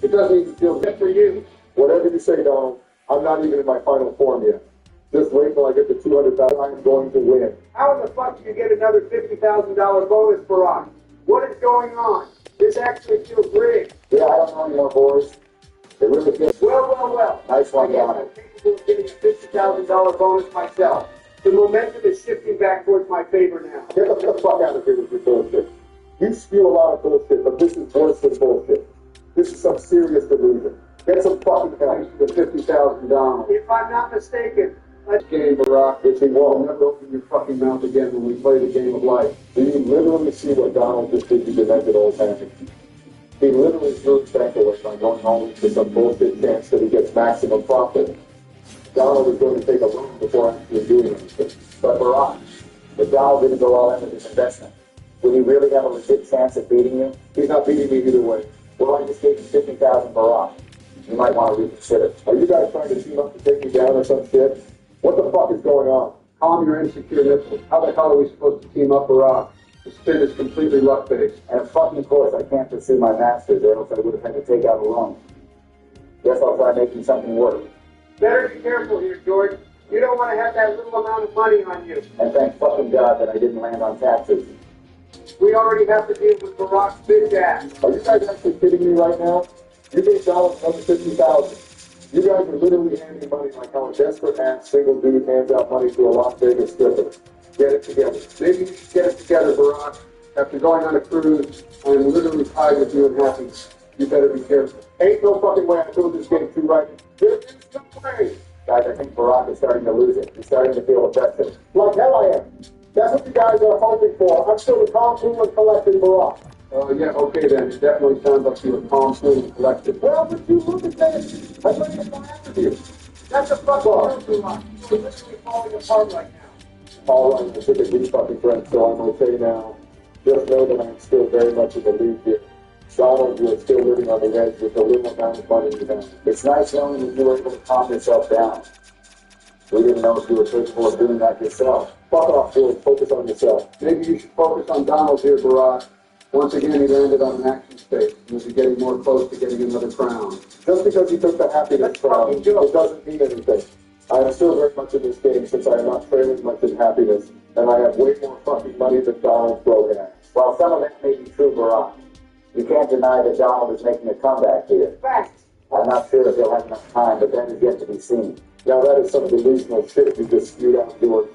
It doesn't even feel good for you. Whatever you say, Donald, I'm not even in my final form yet. Just wait till I get the 200,000. I'm going to win. How in the fuck do you get another $50,000 bonus, Barack? What is going on? This actually feels rigged. Yeah, I don't know anymore, boys. It really feels. Well. Nice one, I guess Donald. I'm capable of getting a $50,000 bonus myself. The momentum is shifting back towards my favor now. Get the fuck out of here with your bullshit. You spew a lot of bullshit, but this is worse than bullshit. This is some serious delusion. Get some fucking help. The $50,000. If I'm not mistaken, let's Game, Barack, which he I'll won't. never open your fucking mouth again when we play the game of life. Do you literally see what Donald just did, you demented old man? He literally threw his bank away by going home to some bullshit chance that he gets maximum profit. Donald is going to take a loan before actually doing anything. But Barack, if Donald didn't go all in with his investment, would he really have a legit chance at beating you? He's not beating me either way. Well, I just gave you 50,000 Barack. You might want to reconsider. Are you guys trying to team up to take me down or some shit? What the fuck is going on? Calm your insecure nipples. How the hell are we supposed to team up, Barack? The spin is completely luck-based. And of fucking course, I can't pursue my masters, or else I would have had to take out a loan. Guess I'll try making something work. Better be careful here, George. You don't want to have that little amount of money on you. And thank fucking God that I didn't land on taxes. We already have to deal with Barack's bitch ass. Are you guys actually kidding me right now? You gave Donald another 50,000. You guys are literally handing money like how a desperate ass single dude hands out money to a Las Vegas stripper. Get it together. Maybe you should get it together, Barack. After going on a cruise, I am literally tied with you in happiness. You better be careful. Ain't no fucking way I threw this game too right. There is no way. Guys, I think Barack is starting to lose it. He's starting to feel aggressive. Like hell I am. That's what you guys are hoping for. I'm still the calm, cool, and collected Barack. Yeah, okay then. It definitely sounds like you were calm, cool, and collected. Well, but you look at this. I'm ready to go after you. That's a fucking Barack. You're literally falling apart right now. All right, I think it's really fucking friends, so I'm okay now. Just know that I'm still very much in the lead here. Donald, you are still living on the edge with the little amount of money you have. It's nice knowing that you were able to calm yourself down. We didn't know if you were capable of doing that yourself. Fuck off, George. Focus on yourself. Maybe you should focus on Donald here, Barack. Once again, he landed on an action space. He's getting more close to getting another crown. Just because he took the happiness crown, it doesn't mean anything. I am still very much in this game since I am not trailing much in happiness, and I have way more fucking money than Donald broke ass. While some of that may be true, Barack, you can't deny that Donald is making a comeback here. Fact. I'm not sure if he'll have enough time, but that is yet to be seen. Now that is some delusional shit you just spewed out, George.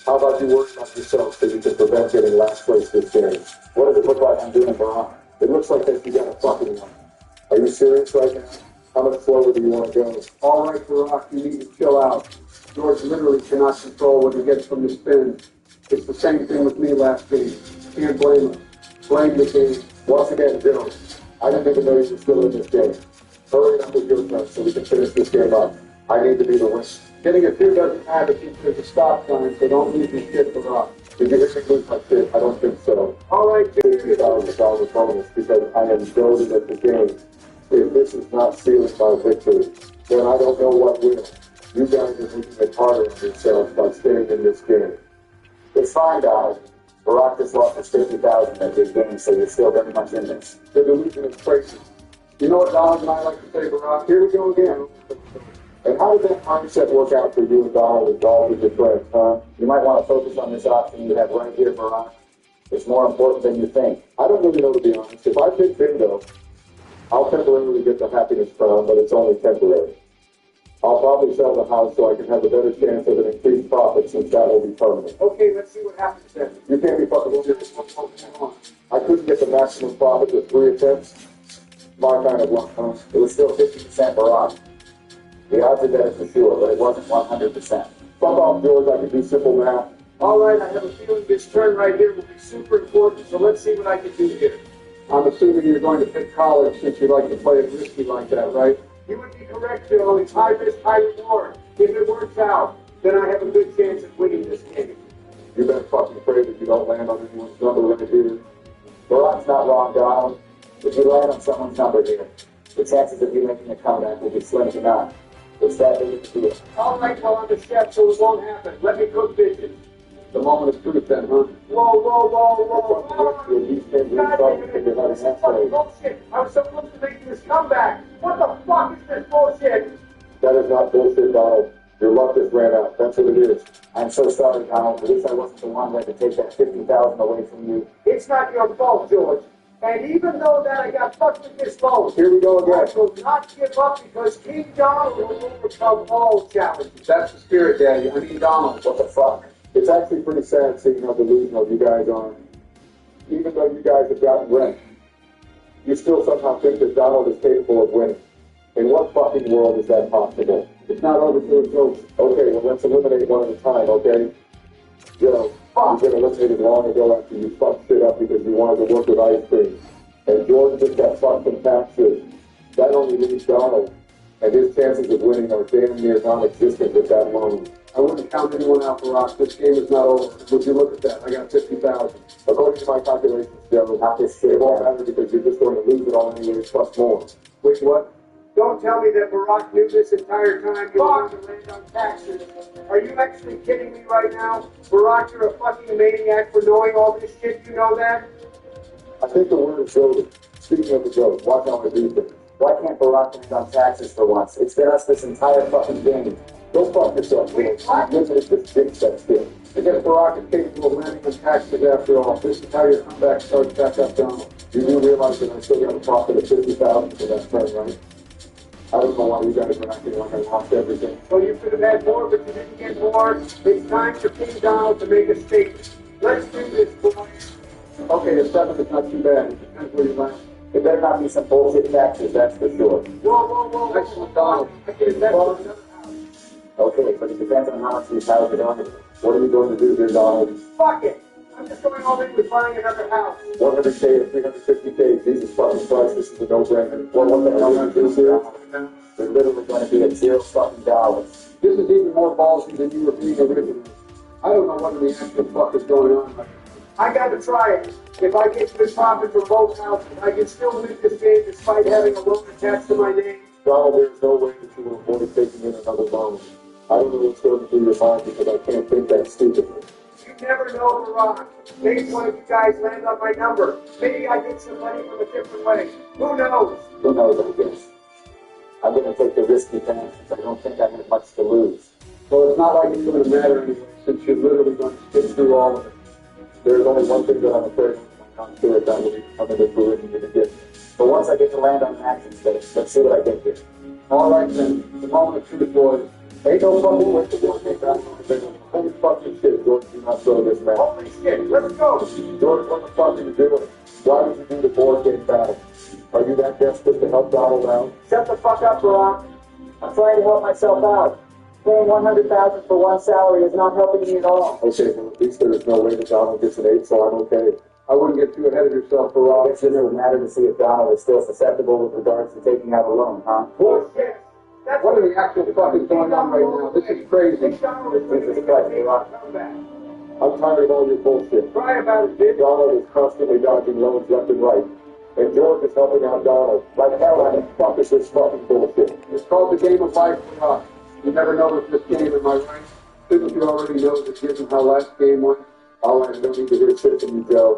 How about you work on yourself so you can prevent getting last place this game? What does it look like I'm doing, Barack? It looks like that you got a fucking one. Are you serious right now? How much slower do you want to go? All right, Barack, you need to chill out. George literally cannot control what he gets from the spin. It's the same thing with me last game. Can't blame him. Blame the game. Once again, Joe, I didn't even know you were still in this game. Hurry up with your turn so we can finish this game up. I need to be the winner. Getting a 2 doesn't matter since there's a stop sign, so don't lose your shit, Barack. Did you hear me lose my shit? I don't think so. All right, $50,000 bonus because I am goaded at the game. If this is not sealing my victory, then I don't know what will. You guys are making it harder on yourselves by staying in this game. It's fine, Donald. Barack just lost his 50,000 at big game, so you're still very much in this. The delusion is crazy. You know what Donald and I like to say, Barack? Here we go again. And how did that mindset work out for you and Donald and golf with your friends, huh? You might want to focus on this option you have right here, Barack. It's more important than you think. I don't really know, to be honest. If I pick bingo, I'll temporarily get the happiness crown, but it's only temporary. I'll probably sell the house so I can have a better chance of an increased profit since that will be permanent. Okay, let's see what happens then. You can't be fucking with this. I couldn't get the maximum profit with 3 attempts. My kind of luck, huh? It was still 50% Barack. The odds are better for sure, but it wasn't 100%. Fuck off, George. I can do simple math. All right, I have a feeling this turn right here will be super important, so let's see what I can do here. I'm assuming you're going to pick college since you like to play it risky like that, right? You would be correct, Bill. It's high risk, high reward. If it works out, then I have a good chance of winning this game. You better fucking pray that you don't land on anyone's number right here. Barack's not wrong, Donald. If you land on someone's number here, the chances of you making a comeback will be slim to none. It's that big of a deal. All right, well, I'm the chef, so it won't happen. Let me cook dishes. The moment of truth then, huh? Whoa. God damn it, this is fucking bullshit. I was supposed to make this comeback. What the fuck is this bullshit? That is not bullshit, Donald. Your luck just ran out. That's what it is. I'm so sorry, Donald. At least I wasn't the one that had to take that $50,000 away from you. It's not your fault, George. And even though that I got fucked with this phone, Here we go again. I will not give up because King Donald will overcome all challenges. That's the spirit, Daddy. I mean, Donald. What the fuck? It's actually pretty sad seeing how delusional you guys are. Even though you guys have gotten wrecked, you still somehow think that Donald is capable of winning. In what fucking world is that possible? It's not over till it's over. Okay, well, let's eliminate one at a time, okay? Joe, you've been eliminated long ago after you fucked shit up because you wanted to work with ice cream. And George just got fucked from taxes. That only leaves Donald. And his chances of winning are damn near non-existent with that loan. I wouldn't count anyone out, Barack. This game is not over. Would you look at that? I got 50,000. According to my calculations, Joe, Not this shit. it won't matter because you're just going to lose it all anyway, plus more. Wait, what? Don't tell me that Barack knew this entire time you were going to land on taxes. Are you actually kidding me right now? Barack, you're a fucking maniac for knowing all this shit. You know that? I think the word is goaded. Speaking of the goat, watch how I do things. Why can't Barack land on taxes for once? It's been us this entire fucking game. Don't fuck yourself, George. Listen to this big set still. I guess Barack is capable of landing on taxes after all. This is how your comeback starts back up, Donald. You do realize that I still got a profit of 50,000 for that friend, right? I don't know why you guys are acting like I lost everything. Well, you could have had more, but you didn't get more. It's time for King Donald to make a statement. Let's do this, boys. Okay, a 7 is not too bad. It depends where you land. It better not be some bullshit taxes, that's for sure. Whoa. Excellent, Donald. I can invest in another house. Okay, but it depends on how much these houses are. What are you going to do here, Donald? Fuck it. I'm just going all in with buying another house. 100K to 350K. Jesus fucking Christ, this is a no-brainer. What the hell are you going to do here? They're literally going to be at $0 fucking dollars. This is even more ballsy than you were being originally. I don't know what in the actual fuck is going on right now. I got to try it. If I get good profit from both houses, I can still win this game despite having a loan attached to my name. Donald, there's no way that you will avoid taking in another loan. I don't know what's going through your mind because I can't think that stupidly. You never know, Barack. Maybe one of you guys land on my number. Maybe I get some money from a different way. Who knows? Who knows, I guess. I'm going to take the risky path since I don't think I have much to lose. Well, it's not like it's going to matter anyway since you're literally going to skip through all of it. There's only one thing that I'm afraid of. I'm not sure if that will be coming to fruition to get. But once I get to land on taxes, let's see what I get here. All right, then. The moment of truth, boys. Ain't no fucking way to work it down. Holy fucking shit, George, do not throw this man. Holy shit, let's go. George, what the fuck are you doing? Why would you do the board game battle? Are you that desperate to help Donald out? Shut the fuck up, Barack. I'm trying to help myself out. Paying $100,000 for one salary is not helping me at all. Okay, well, at least there is no way that Donald gets an 8, so I'm okay. I wouldn't get too ahead of yourself, Barack. It doesn't matter to see if Donald is still susceptible with regards to taking out a loan, huh? Bullshit. That's What are the actual fucking going on right now? This is crazy. King Donald is going to make a comeback. I'm tired of all your bullshit. Try about it, bitch. Donald is constantly dodging loans left and right. And George is helping out Donald. Like hell, I mean, fuck is this fucking bullshit? It's called the game of life for us. You never know if this game, am I right? Shouldn't you already know that given how last game went? All right, I don't need to hear shit from you, Joe.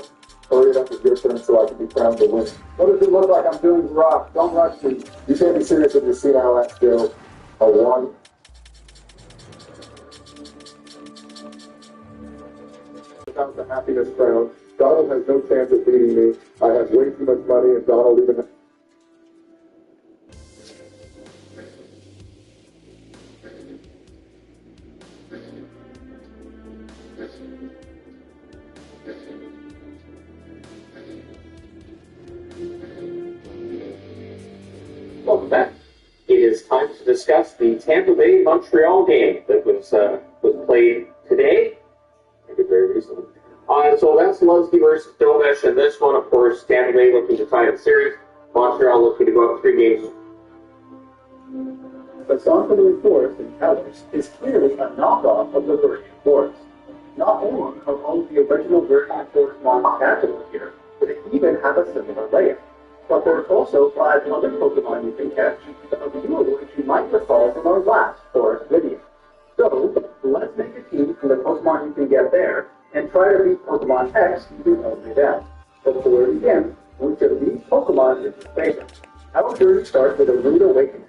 Hurry it up with your turn so I can be crowned the winner. What does it look like I'm doing, Rock? Don't rush me. You can't be serious with your senile ass, Joe. A 1. Without the happiness crown, Donald has no chance of beating me. I have way too much money, and Donald even... Welcome back. It is time to discuss the Tampa Bay Montreal game that was played today, maybe very recently. So that's Lusky versus Dovesh, and this one, of course, Tampa Bay looking to tie the series. Montreal looking to go up 3 games. The song from the Forest in Colors is clearly a knockoff of the Viridian Forest. Not only are all of the original Viridian Forest models capitals here, but they even have a similar layout. but there's also 5 other Pokemon you can catch, a few of which you might recall from our last forest video. So, let's make a team from the Pokemon you can get there, and try to beat Pokemon X to only them. Before we begin, which of these Pokemon is your favorite? Our journey starts with a rude awakening.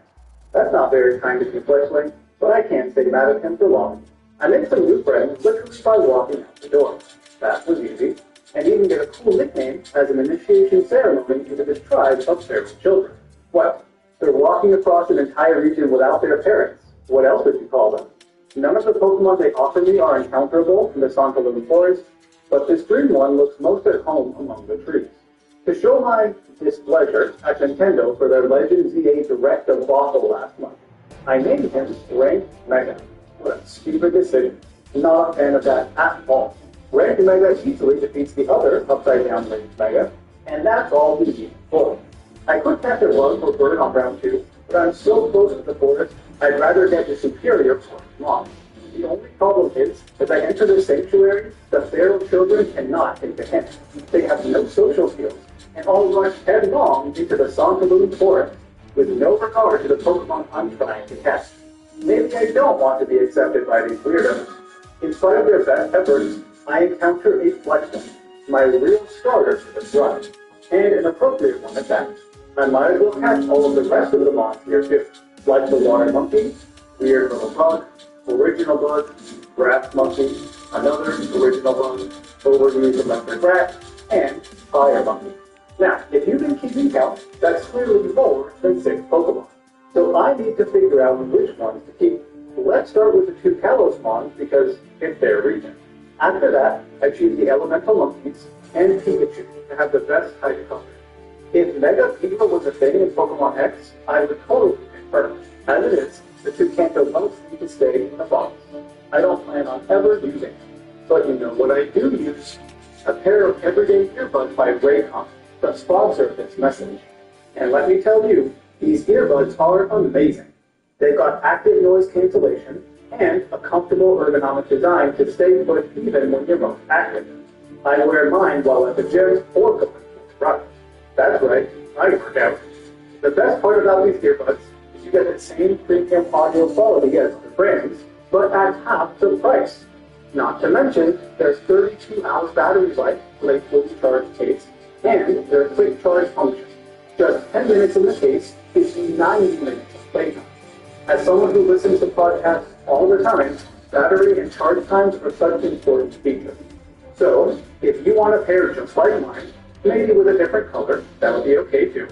That's not very kind of you, Fletchling, but I can't stay mad at him for long. I made some new friends literally by walking out the door. That was easy, and even get a cool nickname as an initiation ceremony into this tribe of feral children. Well, they're walking across an entire region without their parents. What else would you call them? None of the Pokemon they offer me are encounterable in the Santalum Forest, but this green one looks most at home among the trees. To show my displeasure at Nintendo for their Legend ZA Direct debacle last month, I named him Rank Mega. What a stupid decision. Not a fan of that at all. Rank Mega easily defeats the other upside-down Rank Mega, and that's all we need for. I could catch a run for Bird on round 2, but I'm so close to the forest, I'd rather get the superior Pokemon. The only problem is, as I enter the sanctuary, the feral children cannot take a hint. They have no social skills, and all rush headlong into the Santalum Forest, with no regard to the Pokemon I'm trying to catch. Maybe I don't want to be accepted by these weirdos. In spite of their best efforts, I encounter a Fletchling, my real starter for this run, and an appropriate one at that. I might as well catch all of the rest of the mons here too, like the water monkey, weird little bug, original bug, grass monkey, another original bug, overused electric rat, and fire monkey. Now, if you've been keeping count, that's clearly more than 6 Pokemon. So I need to figure out which ones to keep. Let's start with the 2 Kalos mons because it's their region. After that, I choose the elemental monkeys and Pikachu to have the best type coverage. If Mega Fever was a thing in Pokemon X, I would totally pick her. As it is, the 2 Kanto monks need to stay in the box. I don't plan on ever using it. But you know what I do use? A pair of everyday earbuds by Raycon, the sponsor of this message. And let me tell you, these earbuds are amazing. They've got active noise cancellation and a comfortable ergonomic design to stay put even when you're most active. I wear mine while at the gym or going for a run. That's right, I work out. The best part about these earbuds is you get the same premium audio quality as other brands, but at half the price. Not to mention, there's 32 hours battery life for a fully charged case, and their quick charge function. Just 10 minutes in the case gives you 90 minutes of playtime. As someone who listens to podcasts all the time, battery and charge times are such important features. So, if you want a pair just like mine, maybe with a different color, that would be okay too,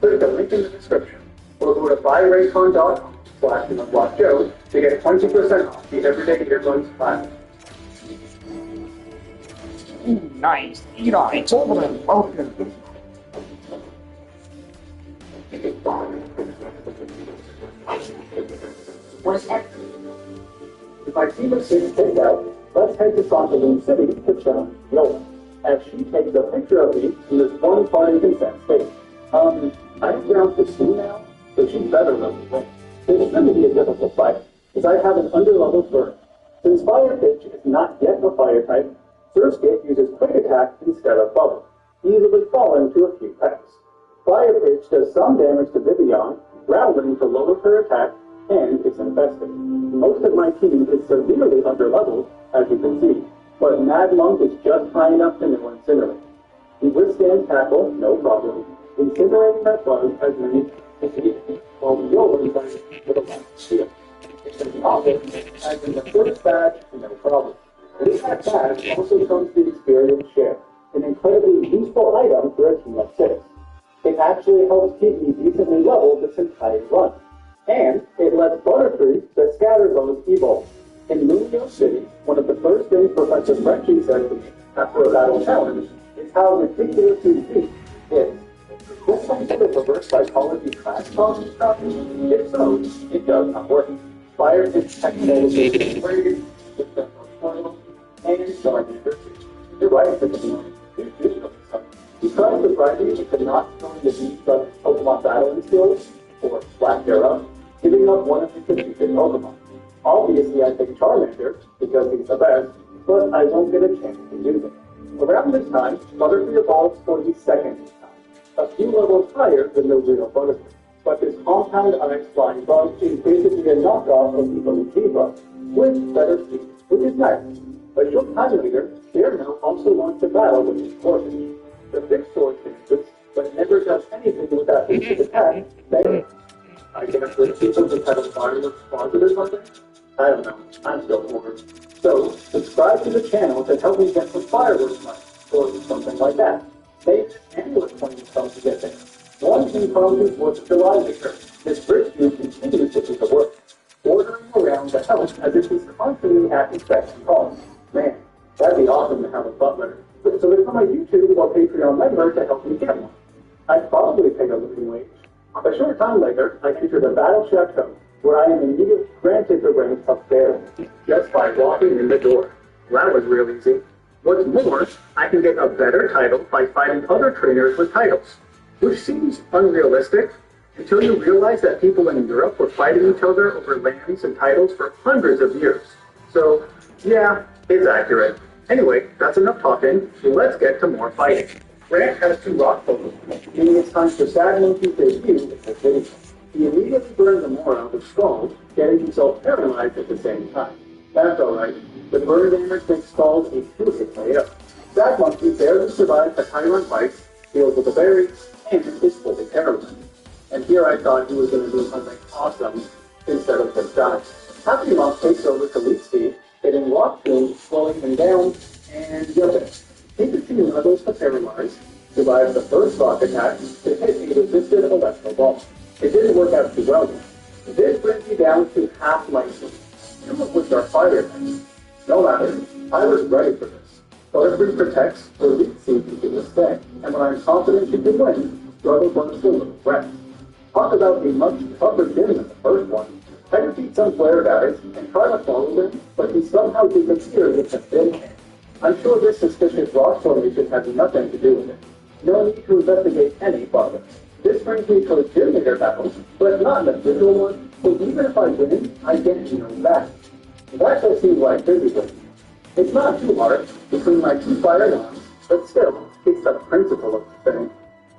click the link in the description, or go to buyraycon.com/unlockjoe to get 20% off the Everyday Earbuds Classic. Nice. Eli, it's over and welcome. If my team of 6 takes out, let's head to Santalum City to challenge Yola, as she takes a picture of me in this one-party consent state. I'm down 16 now, so she's better than me. It's going to be a difficult fight, as I have an underleveled bird. Since Fire Pitch is not yet a fire type, Surskit uses quick attack instead of bubble, easily falling to a few pecks. Fire Pitch does some damage to Vivian, Growling to lower her attack, and it's infested. Most of my team is severely underleveled, as you can see, but Mad Monk is just high enough to know Incinerate. He withstands tackle, no problem, incinerating that bug as many as he can, while Yola is with a light shield. It's an opposite, as in the first badge, no problem. With that badge also comes the experience share, an incredibly useful item for a team of 6. It actually helps keep me decently leveled this entire run. And it lets Butterfree, the Scatterbug, evolve. In Luminous City, one of the first things Professor Frenchie said to me after a battle challenge is how ridiculously weak it is. This some sort of reverse psychology crash course stuff? If so, it does not work. Fire Pitch technology is rated with the portal and Charmander. You're right, you do know something. He tries to surprise me into not throwing the deep Pokemon battling skills, or Black Arrow, giving up one of his defeated Pokemon. Obviously, I pick Charmander because he's the best, but I won't get a chance to use it. Around this time, Butterfree evolves for the second time. a few levels higher than the real butterfly. But this compound ice flying bug is basically a knockoff of the OG bug, with better speed, which is nice. A short time later, Daredevil also wants to battle with his forces. The big sword finishes, but never does anything with that basic attack, they I guess the people just have a fireworks closet or something? I don't know. I'm still bored. So, subscribe to the channel to help me get some fireworks money, or something like that. Maybe this annual coin will help to get there. One thing probably is 4th of July later. This rich dude continues to do the work, ordering around the house as if he's constantly at his beck and call. Man, that'd be awesome to have a butler. So become a YouTube or Patreon member to help me get one. I'd probably pay a living wage. A short time later, I enter the Battle Chateau, where I am immediately granted the rank of Baron, just by walking in the door. That was real easy. What's more, I can get a better title by fighting other trainers with titles, which seems unrealistic until you realize that people in Europe were fighting each other over lands and titles for hundreds of years. So, yeah, it's accurate. Anyway, that's enough talking. Let's get to more fighting. Grant has 2 rock photos, meaning it's time for Sad Monkey's debut in this video. He immediately burned the Mora with Scald, getting himself paralyzed at the same time. That's alright. The burn damage makes Scald a terrific player. Sad Monkey barely survives a Tyrant bite, deals with a berry, and is fully paralyzed. And here I thought he was going to do something awesome instead of just die. Happy Monk takes over to lead speed, hitting Rock Tomb, slowing him down, and yupping. Pikachu levels to paralyze, survives the first rock attack to hit a resisted electro ball. It didn't work out too well. This brings me down to half my team, 2 of which are fire types. No matter, I was ready for this. Butterfree protects, or lead seed to do this thing, and when I'm confident she can win, struggle burns the little rest. Talk about a much tougher gym than the first one. I defeat some flare guys and try to follow him, but he somehow disappears with a thin hand. I'm sure this suspicious rock formation has nothing to do with it. No need to investigate any further. This brings me to a gym leader battle, but not an official one, so even if I win, I get no back. That just seems like busy with me. It's not too hard between my 2 fire lines, but still, it's the principle of the thing.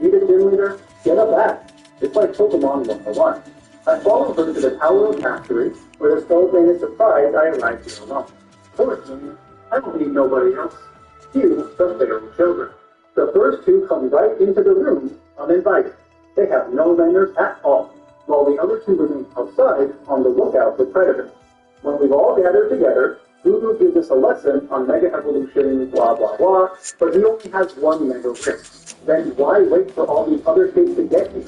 Need a gym leader? Get a bat. It's like Pokemon 101. I follow her to the Tower of Mastery, where the Skullbane is surprised I arrived here alone. Fortunately, I don't need nobody else. You, the feral children. The first 2 come right into the room uninvited. They have no manners at all, while the other 2 remain outside on the lookout for predators. When we've all gathered together, Guru gives us a lesson on Mega Evolution, blah blah blah, but he only has 1 Mega Ring. Then why wait for all these other kids to get here?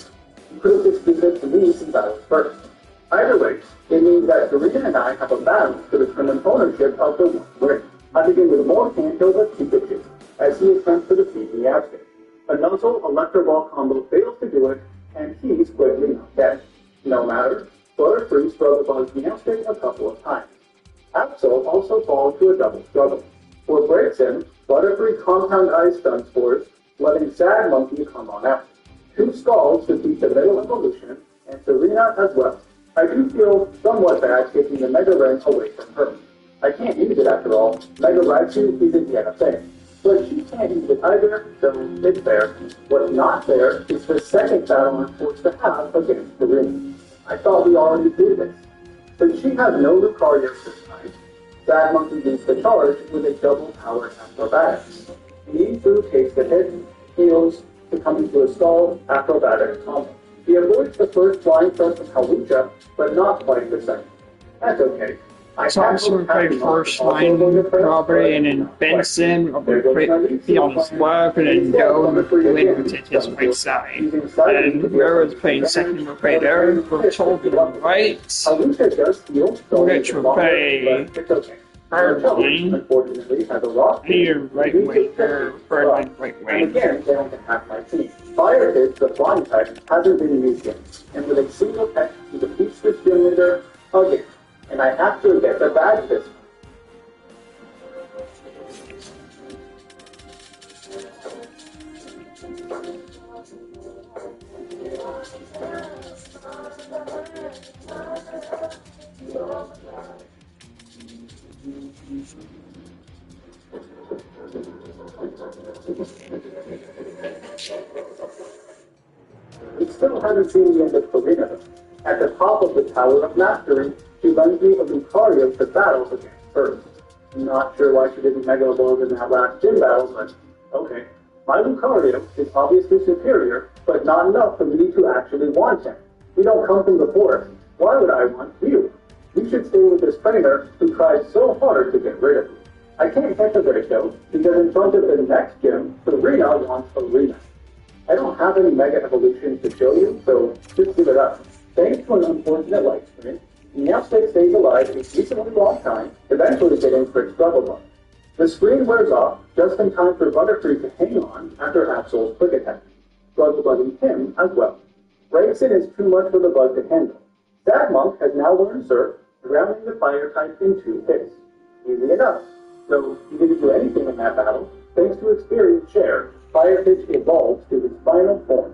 You could have just given it to me since I was first. Either way, it means that Serena and I have a battle to determine ownership of the 1 ring. I begin with more Kanto than Pikachu, as he attempts to defeat the Aztec. A Nuzzle Electroball combo fails to do it, and he's quickly knocked dead. No matter, Butterfree struggle bugs Meowstic a couple of times. Absol also falls to a double struggle. For breaks him, Butterfree compound ice stun spores, letting Sad Monkey come on out. 2 Scalds defeat the middle evolution, and Serena as well. I do feel somewhat bad taking the Mega Ring away from her. I can't use it after all. Mega Raichu isn't yet a thing. But she can't use it either, so it's fair. What's not fair is the second battle I'm forced to have against the ring. I thought we already did this. But she has no Lucario this time. Sad Monkey leads the charge with a double power acrobatics. Mewtwo takes the hit, heals, to come into a stalled acrobatic combo. He avoids the first flying thrust of Hawlucha, but not quite the second. That's okay. So I'm just going to play first line Robbery and then Benson be on his left and then go and win to his right side. And whoever is playing second will play there for Tolkien right. We're going to play third line. Here, right wing, third line, right wing. Fire hits the flying type hasn't been used yet, and with a single peck he defeats the gym leader again. And I have to get the badge this one. We still haven't seen the end of Karina. At the top of the Tower of Mastery, she lends me a Lucario to battle against her. Not sure why she didn't Mega Evolve in that last gym battle, but okay. My Lucario is obviously superior, but not enough for me to actually want him. We don't come from the forest. Why would I want you? You should stay with this trainer who tried so hard to get rid of you. I can't catch a break though, because in front of the next gym, Serena wants Arena. I don't have any Mega Evolutions to show you, so just give it up. Thanks to an unfortunate life sprint, Meowstic stays alive a decently long time, eventually getting quick struggle bug. The screen wears off just in time for Butterfree to hang on after Absol's quick attack, struggle bugging him as well. Gregson is too much for the bug to handle. Sadmonk has now learned Surf, drowning the fire type in 2 hits. Easy enough. Though he didn't do anything in that battle, thanks to experience share, Fire Pitch evolved to his final form.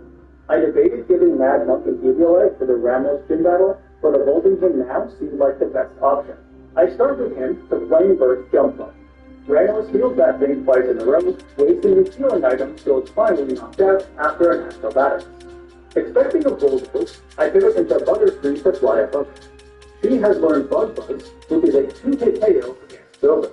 I debated giving Mad Monk an Eviolite for the Ramos gym battle, but evolving him now seemed like the best option. I started with him to Flame Burst Jump Bug. Ramos healed that thing twice in a row, wasting his healing item till it's finally knocked out after an acrobatic. Expecting a Bull Boost, I pivot into Butterfree to fly above it. She has learned Bug Buzz, which is a 2-hit KO against Silver.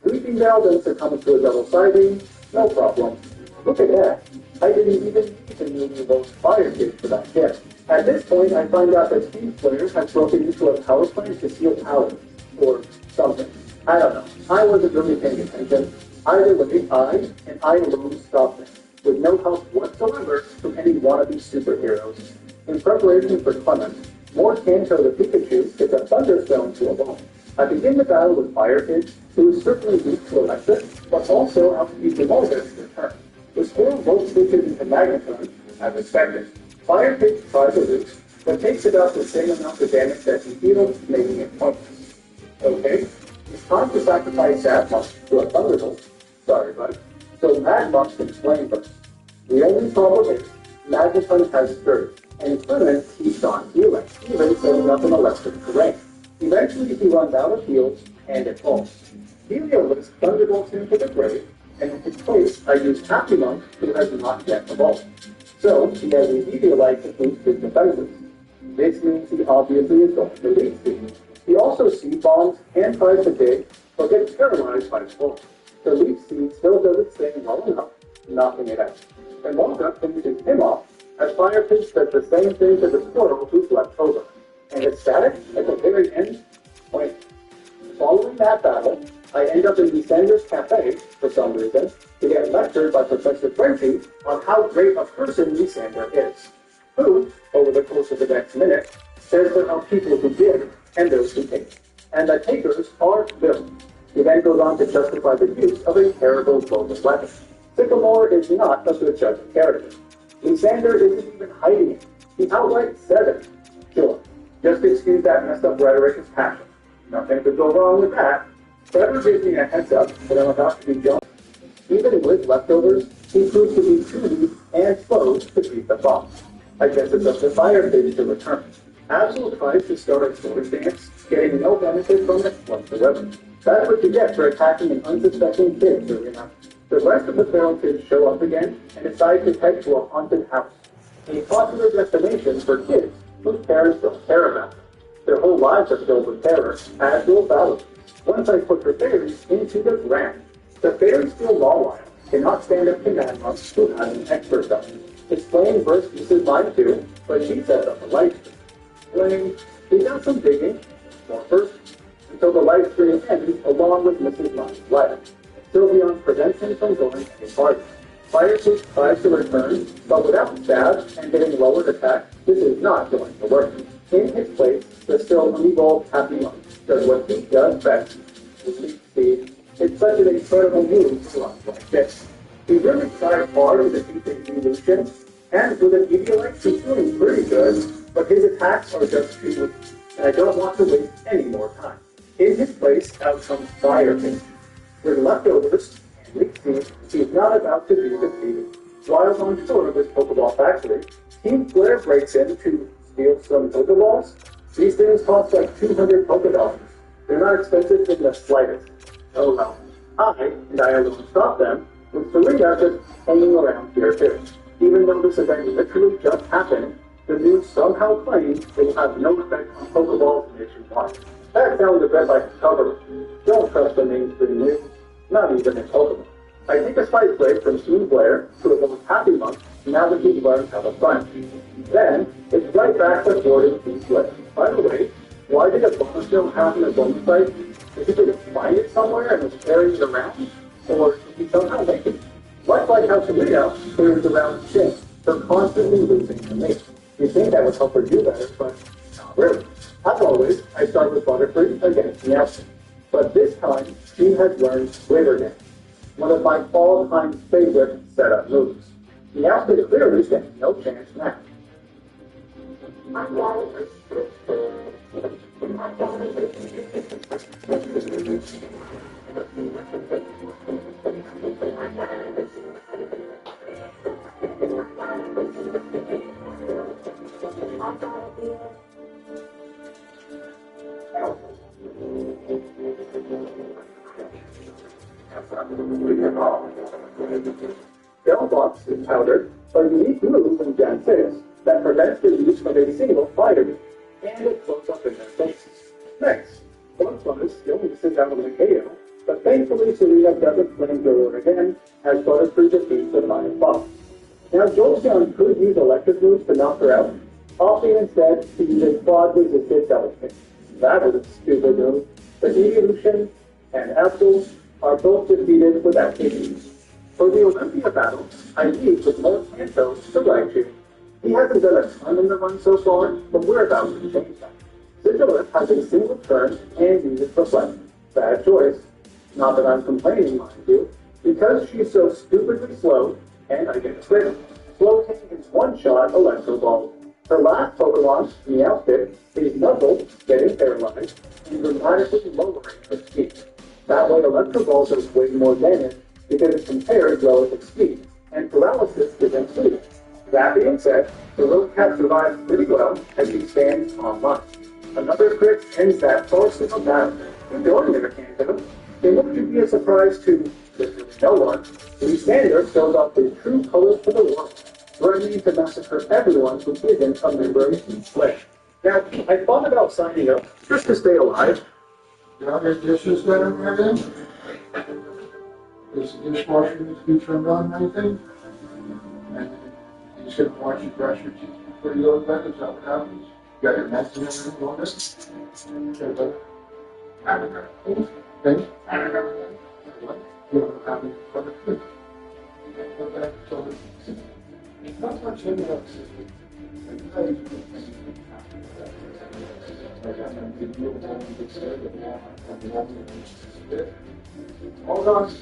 Sweeping Bell then succumbs to a double siding, no problem. Look at that. I didn't even need to move those fire kits for that hit. At this point, I find out that Steve Flair has broken into a power plant to steal power. Or something. I don't know. I wasn't really paying attention. Either way, I alone stopped them, with no help whatsoever from any wannabe superheroes. In preparation for Clement, more Kanto the Pikachu gets a Thunderstone to evolve. I begin the battle with Fire Pitch, who is certainly weak to electric, but also outspeeds Emolga in return. The Squirrel both switches into Magneton, as expected. Fire Pitch tries to lose, but takes about the same amount of damage that he deals, making it pointless. Okay, it's time to sacrifice Sadmonk to a Thunderbolt. Sorry, bud. So Magmonk can Flame Burst. The only problem is, Magneton has Surge, and Clement keeps on healing, even setting up an electric terrain. Eventually, he runs out of heals, and it falls. Heliolisk thunderbolts him to the grave, and in his place, I use Happy Monk, who has not yet evolved. So, he has an Eviolite to boost his defenses. This means he obviously is going to Leech Seed. He also Seed Bombs and tries to dig, but gets paralyzed by Storm. The Leech Seed still does its thing well enough, knocking it out. And Wonka finishes him off, as Fire Pitch does the same thing to the Squirrel who's left over. And it's static at the very end. Point. Following that battle, I end up in Lysander's cafe, for some reason, to get lectured by Professor Frenchie on how great a person Lysander is, who, over the course of the next minute, says there are people who give and those who take, and that takers are villains. He then goes on to justify the use of a terrible bonus weapon. Sycamore is not a good judge of character. Lysander isn't even hiding it. He outright said it. Sure. Just excuse that messed up rhetoric as passion. Nothing could go wrong with that. Trevor gives me a heads up that I'm about to be jumped. Even with leftovers, he proves to be too weak and slow to beat the boss. I guess it's up to Fire Pitch to return. Absol tries to start a Swords Dance, getting no benefit from it whatsoever. That's what you get for attacking an unsuspecting kid, Serena. The rest of the feral kids show up again and decide to head to a haunted house, a popular destination for kids whose parents don't care about them. Their whole lives are filled with terror, as will Valerie. Once I put her fairies into the ground, the fairies feel Mawile, cannot stand up to Madmonk, who has an expert zone. His Flame Burst uses mine too, but she sets up a light stream. Flame, he does some digging, more first, until the light stream ends along with Mrs. Mine's life. Sylveon prevents him from going any farther. Fire Pitch tries to return, but without stab and getting lowered attack, this is not going to work. In his place, the still unevolved Happy Monk does what he does best. Leech Seed. It's such an incredible move to run like this. He really tried hard with the defense evolution, and with an Eviolite, he's doing pretty good, but his attacks are just too weak, and I don't want to waste any more time. In his place, out comes Fire Pitch. With leftovers and Leech Seed, he's not about to be defeated. While on tour of his Pokeball factory, Team Flair breaks in to steal some Pokeballs. These things cost like 200 Pokedollars. They're not expensive in the slightest. Oh well. I alone stop them, with Serena just hanging around here too. Even though this event literally just happened, the news somehow claims it will have no effect on Pokeballs nationwide. That sounds a bit like a cover. Don't trust the mainstream news, not even in Pokemon. I take a slight break from Team Blair to a more happy month now that he's learned how to fight. Then, it's right back to thwarting Team Blair. By the way, why did a bonus still happen at bonus fight? Is he going to find it somewhere and was carrying it around? Or did he somehow make it? Much like how Sabrina carries around Shin for constantly losing her mate. You'd think that would help her do better, but not really. As always, I start with Butterfree against Meowstic. But this time, she has learned River Dance, one of my all-time favorite setup moves. Meowstic clearly stands no chance now. Bellbox is powdered a unique move in Gen 6 that prevents the use of a single fire move, and it floats up in their faces. Next, Butterfree still misses out on the KO, but thankfully Serena doesn't flamethrower again as Butterfree defeats the Fire Boss. Now Jolteon could use electric moves to knock her out, opting instead to use a quad-resisted double kick. That was a stupid move. The Evolution and Absol are both defeated without issues. For the Olympia battle, I lead with more Kantos to Raichu. He hasn't done a ton in the run so far, but we're about to change that. Sigilith has a single turn and uses Reflect. Bad choice. Not that I'm complaining, mind you. Because she's so stupidly slow, and I get a crit, Floating is one-shot Electro Ball. Her last Pokemon, Meowstic, is Nuzzle, getting paralyzed, and dramatically lowering her speed. That way Electro Ball does way more damage because it compares relative speed, and paralysis is included. That being said, the little cat survives pretty well as he stands online. Another crit ends that first little battle. Good going there, Kanto. In what should be a surprise to literally no one, Lysander shows off his true colors to the world, threatening to massacre everyone who isn't a member of his slave. Now, I thought about signing up just to stay alive. You have your dishes that are there then? Does the dishwasher need to be turned on or anything? And you just gonna watch you brush your teeth before you go to bed? Is that what happens? You got your meds and everything going in? Okay, brother. Okay? What? You don't have any further food. Okay, so not much in the hold on.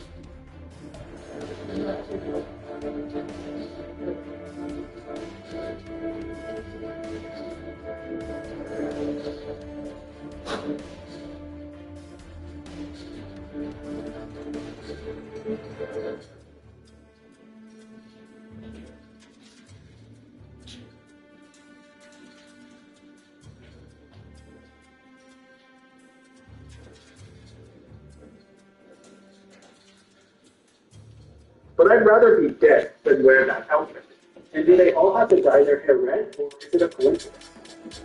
But I'd rather be dead than wear that outfit. And do they all have to dye their hair red, or is it a coincidence?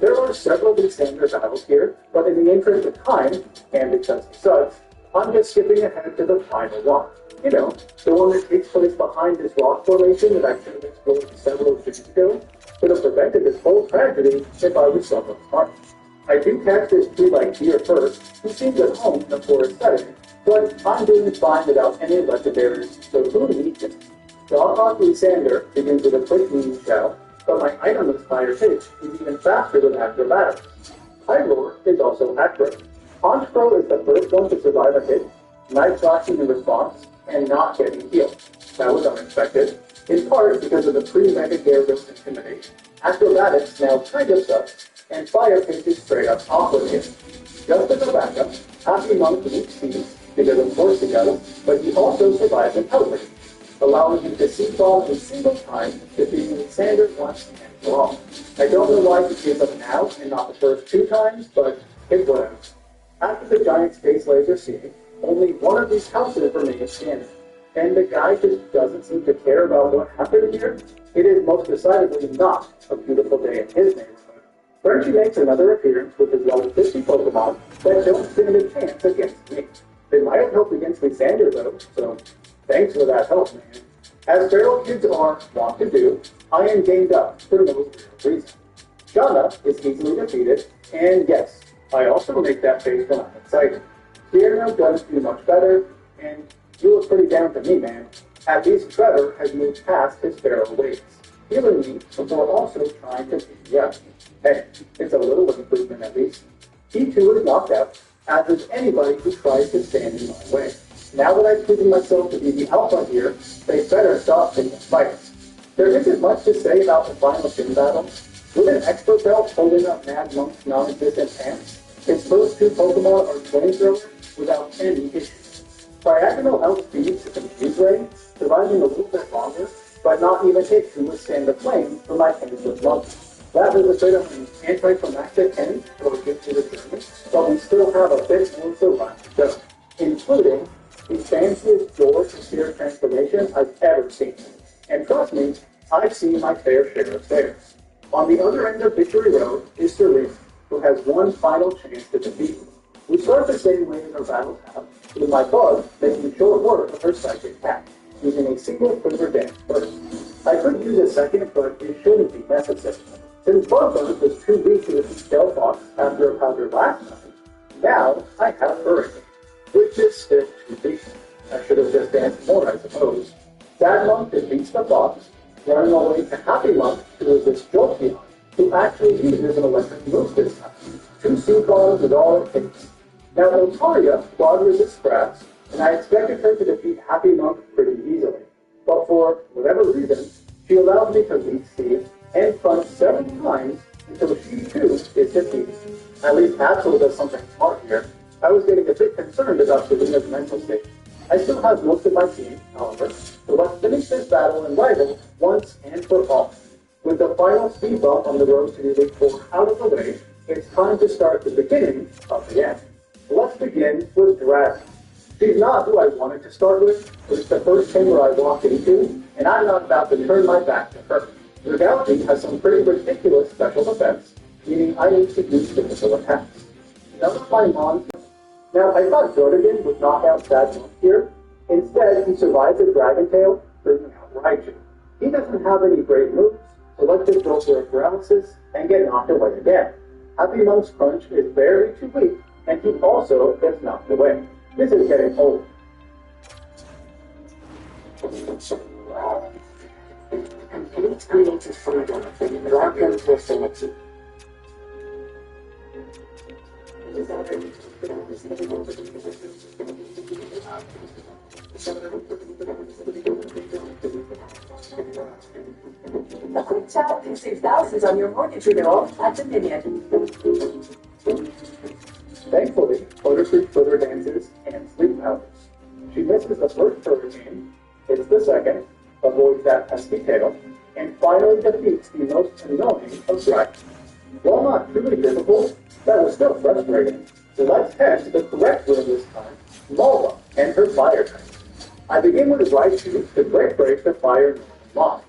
There are several Lysander battles here, but in the interest of time, and because it sucks, I'm just skipping ahead to the final one. You know, the one that takes place behind this rock formation that I should have explored several years ago, would have prevented this whole tragedy if I was somewhat smart. I do catch this tree-like deer first, who seems at home in the forest setting, but I'm doing fine without any legendaries, so who needs it? Dog Lysander begins with a quick Mew Shell, but my itemless fire pitch is even faster than acrobatics. High Roar is also accurate. Honchkrow is the first one to survive a hit, Night Slashing in response, and not getting healed. That was unexpected, in part because of the pre-Mega Gyarados Intimidation. Acrobatics now kind of sucks, and Fire Pitch is straight up off with him. Just as a backup, Happy Monk leaks seeds, because of course he does, but he also survives an outrage, allowing him to Seed Bomb a single time, defeating Lysander once and for all. I don't know why he gives up now and not the first two times, but it works. After the giant space laser scene, only one of these houses remains standing, and the guy just doesn't seem to care about what happened here. It is most decidedly not a beautiful day in his neighborhood. Frenchie makes another appearance with his level 50 Pokemon that don't stand a chance against me. They might have helped against Lysander though, so thanks for that help, man. As feral kids are wont to do, I am gamed up for no real reason. Shauna is easily defeated, and yes, I also make that face when I'm excited. Tierno does do much better, and you look pretty down to me, man. At least Trevor has moved past his feral ways, healing me before also trying to beat me up. Hey, it's a little improvement at least. He too is knocked out, as is anybody who tries to stand in my way. Now that I've proven myself to be the alpha here, they better stop taking fights. There isn't much to say about the final gym battle. With an expert belt holding up Mad Monk's non-existent pants, his first two Pokemon are flamethrowers without any issues. Diagonal outspeeds the confused ray, surviving a little bit longer, but not even it to withstand the flame from my hands with love. That was a straight up an anticlimactic end for a gift to the journey, but we still have a bit more to run to go, including the fanciest door to sphere transformation I've ever seen. And trust me, I've seen my fair share of stairs. On the other end of Victory Road is Serena, who has one final chance to defeat me. We start the same way as our battles have, with my bug making short work of her psychic attack, using a single quiver dance first. I could use a second, but it shouldn't be necessary. Since Bug was too weak to defeat Delphox after a powder last time, now I have her, which is still too weak. I should have just danced more, I suppose. Sad Monk defeats the Fox, running away to Happy Monk to resist Jolteon, who actually uses an electric move this time. 2 sea bombs is all it takes. Now Otaria quad resists Scraps, and I expected her to defeat Happy Monk pretty easily. But for whatever reason, she allowed me to lead Steve and punch several times until she too is defeated. At least Axel does something smart here. I was getting a bit concerned about Serena's mental state. I still have most of my team, however, so let's finish this battle and rival once and for all. With the final speed bump on the road to Elite Four out of the way, it's time to start the beginning of the end. Let's begin with Dragon. She's not who I wanted to start with, but it's the first chamber I walked into, and I'm not about to turn my back to her. Dragouti has some pretty ridiculous special effects, meaning I need to use physical attacks. None of my mons. Now, I thought Jordan would knock out Sad Monk here. Instead, he survives a Dragon Tail, bringing out Raichu. He doesn't have any great moves, so let's just go for a paralysis and get knocked away again. Happy Monk's Crunch is barely too weak, and he also gets knocked away. This is getting old. Complete creative freedom in Dragon Facility. A quick chat can save thousands on your mortgage renewal at Dominion. Thankfully, Butterfree further dances and sleep powders. She misses the first hurricane, hits the second, avoids that pesky tail, and finally defeats the most annoying of dragons. While not truly difficult, that was still frustrating. So let's head to the correct room this time, Malva and her fire type. I begin with Raichu to break the fire line.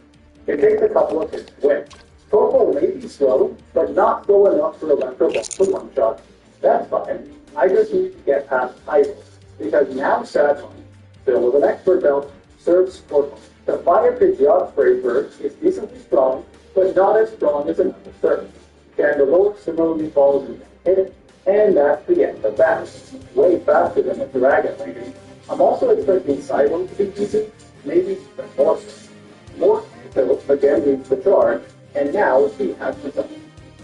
It takes a couple of hits to win. Torkoal may be slow, but not slow enough for Electro Ball to one-shot. That's fine. I just need to get past Idle, because now Sad Monk, filled with an expert belt, serves Torkoal. The fire Pidgeot Spraybird is decently strong, but not as strong as another serve. Chandelure similarly falls into hit, and that's the end of that. Way faster than the Dragon Lady. I'm also expecting Cyber to be easy, maybe even more so. More Antidote again leads the charge, and now he has the done.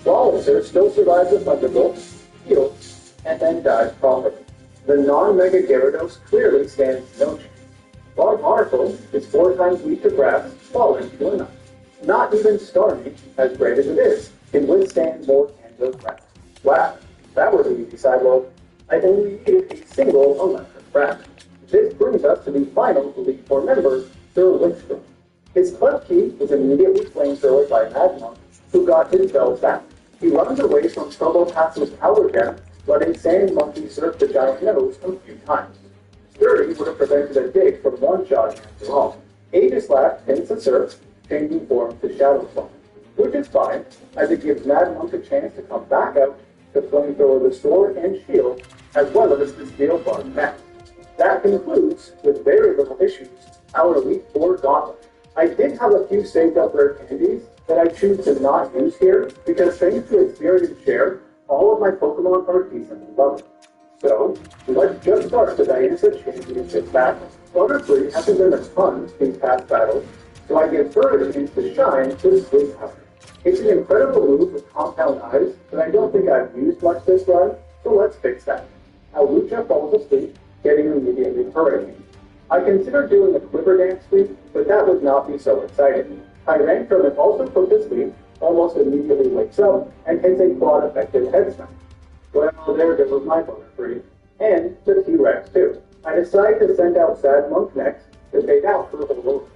Swallower still survives the Thunderbolt, heals, and then dies properly. The non-Mega Gyarados clearly stands no chance. While Marvel is 4 times weak to grass, falling to a 9. Not even Starmie, as great as it is, can withstand more Antidote grass. Wow, that was an easy sidewalk. I only needed a single electric grass. This brings us to the final Elite Four member, Sir Winston. His Klefki was immediately flamethrowered by Mad Monk, who got his bells back. He runs away from Probopass's power gem, letting Sand Monkey surf the giant nose a few times. Sturdy would have prevented a dig from one-shot after all. Aegislash pins the surf, changing form to Shadow form, which is fine, as it gives Mad Monk a chance to come back out to flamethrower the sword and shield, as well as the steel bar next. That concludes, with very little issues, our Elite Four Gauntlet. I did have a few saved up rare candies that I choose to not use here, because thanks to Experience Share, all of my Pokemon are decently leveled. So, let's just start the Dianza Championship battle. Butterfree hasn't done a ton in past battles, so I give her a chance to shine with Sleep Powder. It's an incredible move with Compound Eyes, but I don't think I've used much this run, so let's fix that. Lucha falls asleep, getting immediately Hurricane. I considered doing a Quiver Dance sweep, but that would not be so exciting. Tyrantrum is also put to sleep, almost immediately wakes up, and hits a quad-effective head smash. Well, there goes my Butterfree, and the T-Rex too. I decided to send out Sad Monk next to take out Purple Lotus.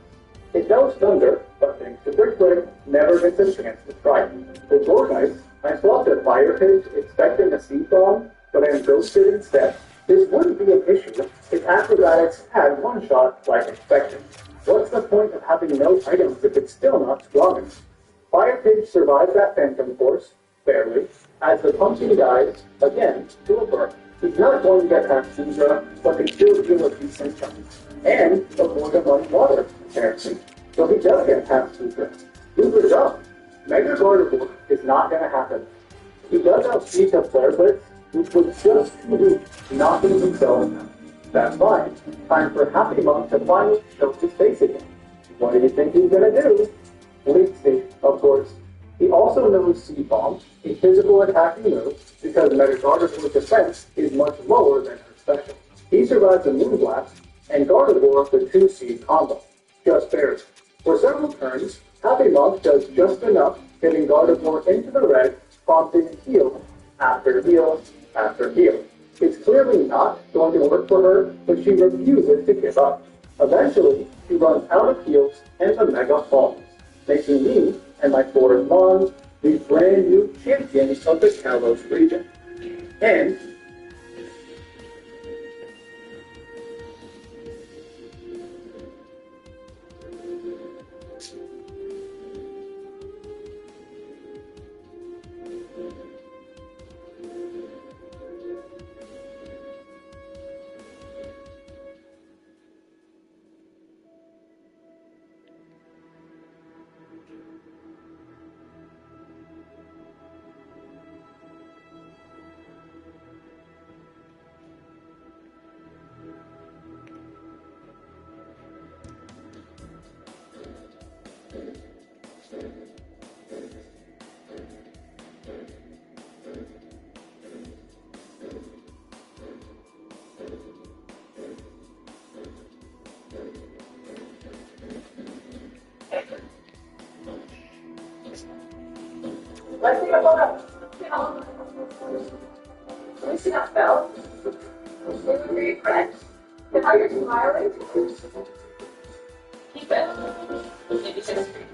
It knows Thunder, but thanks to Brick Break, never gets a chance to try it. With Gorgeist, I swapped a Fire Page expecting a Seed Bomb, but I am ghosted instead. This wouldn't be an issue if Acrobatics had one shot like expected. What's the point of having no items if it's still not strong enough? Fire Page survives that Phantom Force, barely, as the Pumpkin dies, again, to a burn. He's not going to get past Caesar, but can still deal a decent chunk. And avoid a running water, apparently. So he does get past Caesar. Super job. Mega Gardevoir is not going to happen. He does outspeed the Flare Blitz, which was just too weak, knocking himself out. That's fine. Time for Happy Monk to finally show his face again. What do you think he's going to do? Leak Seed, of course. He also knows Seed Bomb, a physical attacking move, because Mega Gardevoir's defense is much lower than her special. He survives a Moonblast, and Gardevoir the 2-seed combo, just barely. For several turns, Happy Monk does just enough, getting Gardevoir into the red, prompting heal after heal after heal. It's clearly not going to work for her, but she refuses to give up. Eventually, she runs out of heals and the Mega falls, making me and my Forest Mons the brand new champions of the Kalos region. And let's see a photo. Can you see that bell? It's really correct. And how you're smiling? Keep it. Maybe 6 feet.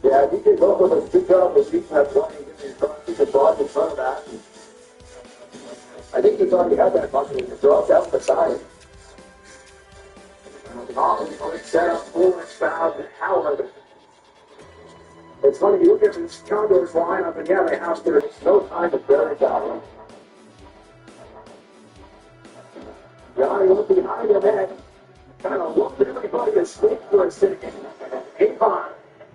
Yeah, he can go with a good job with each that one. He can block in front of that. I think he's already had that button. He can draw out the side. Set up forward foul to Howard. It's funny, you look at this Condors lineup, and yeah, they have there's no time to bury that one. Johnny looked behind the net, kind of looked at everybody and sneaked for a second. Avon,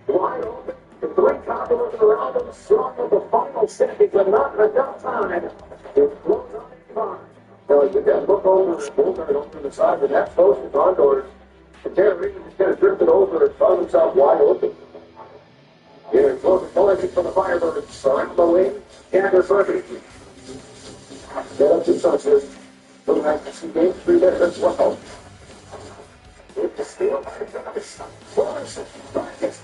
wide open, the three Condors around him, strong with the final seconds, and not enough time. It flows on Avon. Now, you got look over the side, and that's close to Condors. And Terry Regan just kind of drifted over and found himself wide open. Here, closing collection for the Firebirds. Around the wing, Candace Murphy. Get up to touches. Looking like to see game 3 there as well. With the steal by Travis. Flores, Marcus.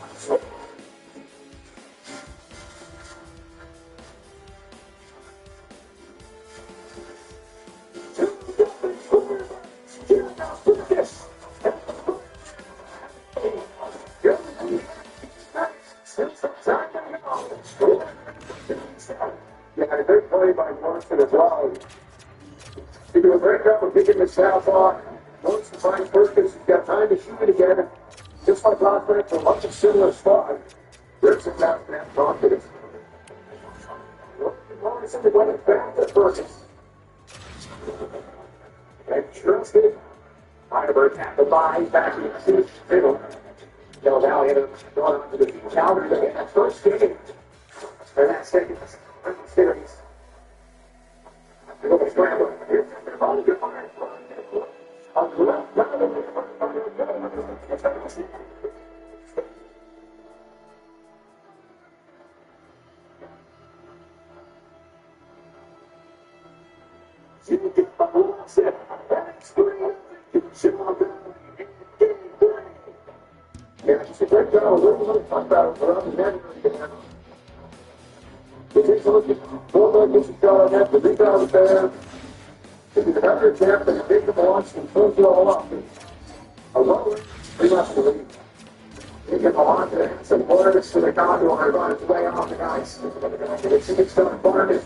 Yeah, great play by Morrison as well. He did a great job of picking the south off. Morrison finds Perkins. He's got time to shoot it again. Just like last night, from much a similar spot. Gibson down to that confidence. Morrison to run it back to Perkins. And trusted. Heidelberg at the line, back in the middle. They'll now hit him going on to the counter again. That first game. And that second series. They're going to scramble. Here's the ball. Good fire. On the left. You get the ball set. That's great. Yeah, just a great job. We're going to talk about it around the net. He takes a look at Goldberg, gets a shot on that, the rebound is there. This is another example of big launch and throws it all up. A lower, 3 left to lead. You get the launch and some Flores to the Condor on its way off the ice. It's a good Flores.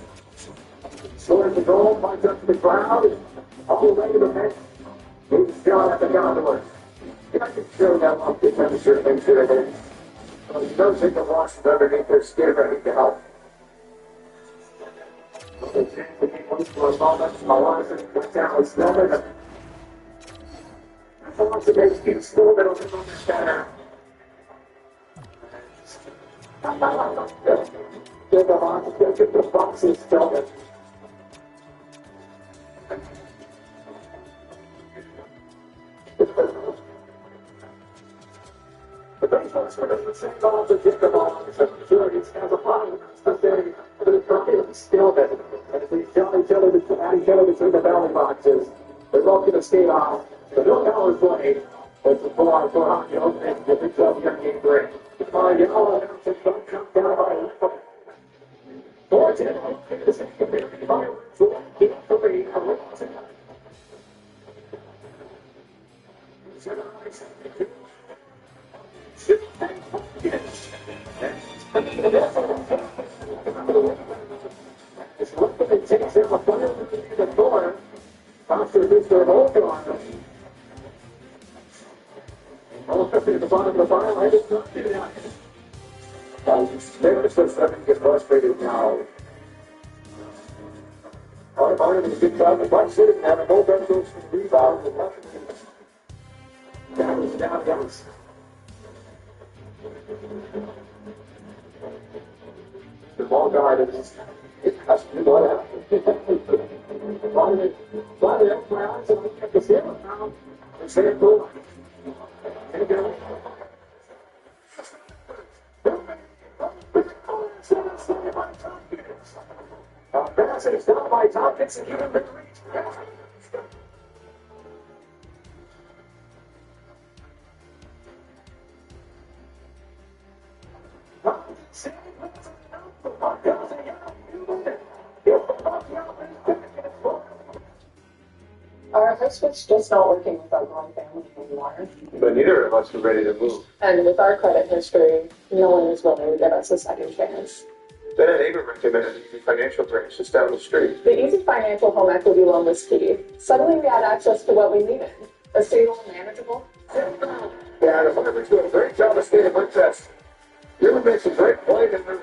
Scores the goal, finds up to the crowd, all the way to the net. Moves shot at the Condors. Yeah, I can show that one. This time, sure things that are there. Well, you don't take the launch from underneath their skin ready to help. For a moment, Melissa went down with Snowman. Once again, Steve Snowman over the center. Give them on to get the boxes, Snowman. The baseball sort of the same ball to take the ball, except sure it's has a problem. But the trophy is still there. And if they tell each other between the belly boxes, they're both going to skate off. So no power play. It's a 4-on-4 hockey opening. Get the club here in game 3. It's fine. You know, it's a jump down by 4-10. This is the fireworks. Game 3. It's looking at takes him a fire to the door. Foster gets their hold on him. All up at the bottom of the fire line is not getting out. They're just starting to get frustrated now. Fire is a good job of Buck sitting there, and both ends goes for the rebound and nothing. Down. The ball guard is it has to be what happens. Finally, up my eyes and look at the ceiling now. And say it cool. And go. It's down by Tompkins and given the reach. Our high switch just not working with our growing family anymore. But neither of us are ready to move. And with our credit history, no one is willing to give us a second chance. Then a neighbor recommended the Easy Financial branch just down the street. The Easy Financial home equity loan was key. Suddenly we had access to what we needed. A stable and manageable Yeah, the Firemen's doing a great job of staying with this. Gillen makes a great play in there.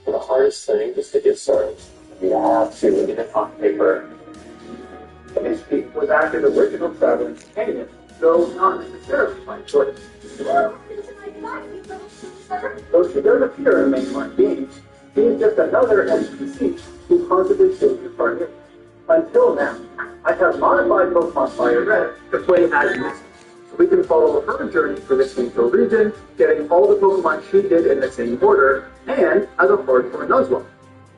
The hardest thing is to get started. You have to get it on paper. Misty was actually the original Sabres companion, though not necessarily by choice. Though she does appear in mainline games, she is just another NPC who constantly shows your partner. Until now, I have modified Pokemon Fire Red to play as Misty, so we can follow her journey for the Kanto region, getting all the Pokemon she did in the same order, and as a hardcore Nuzlocke.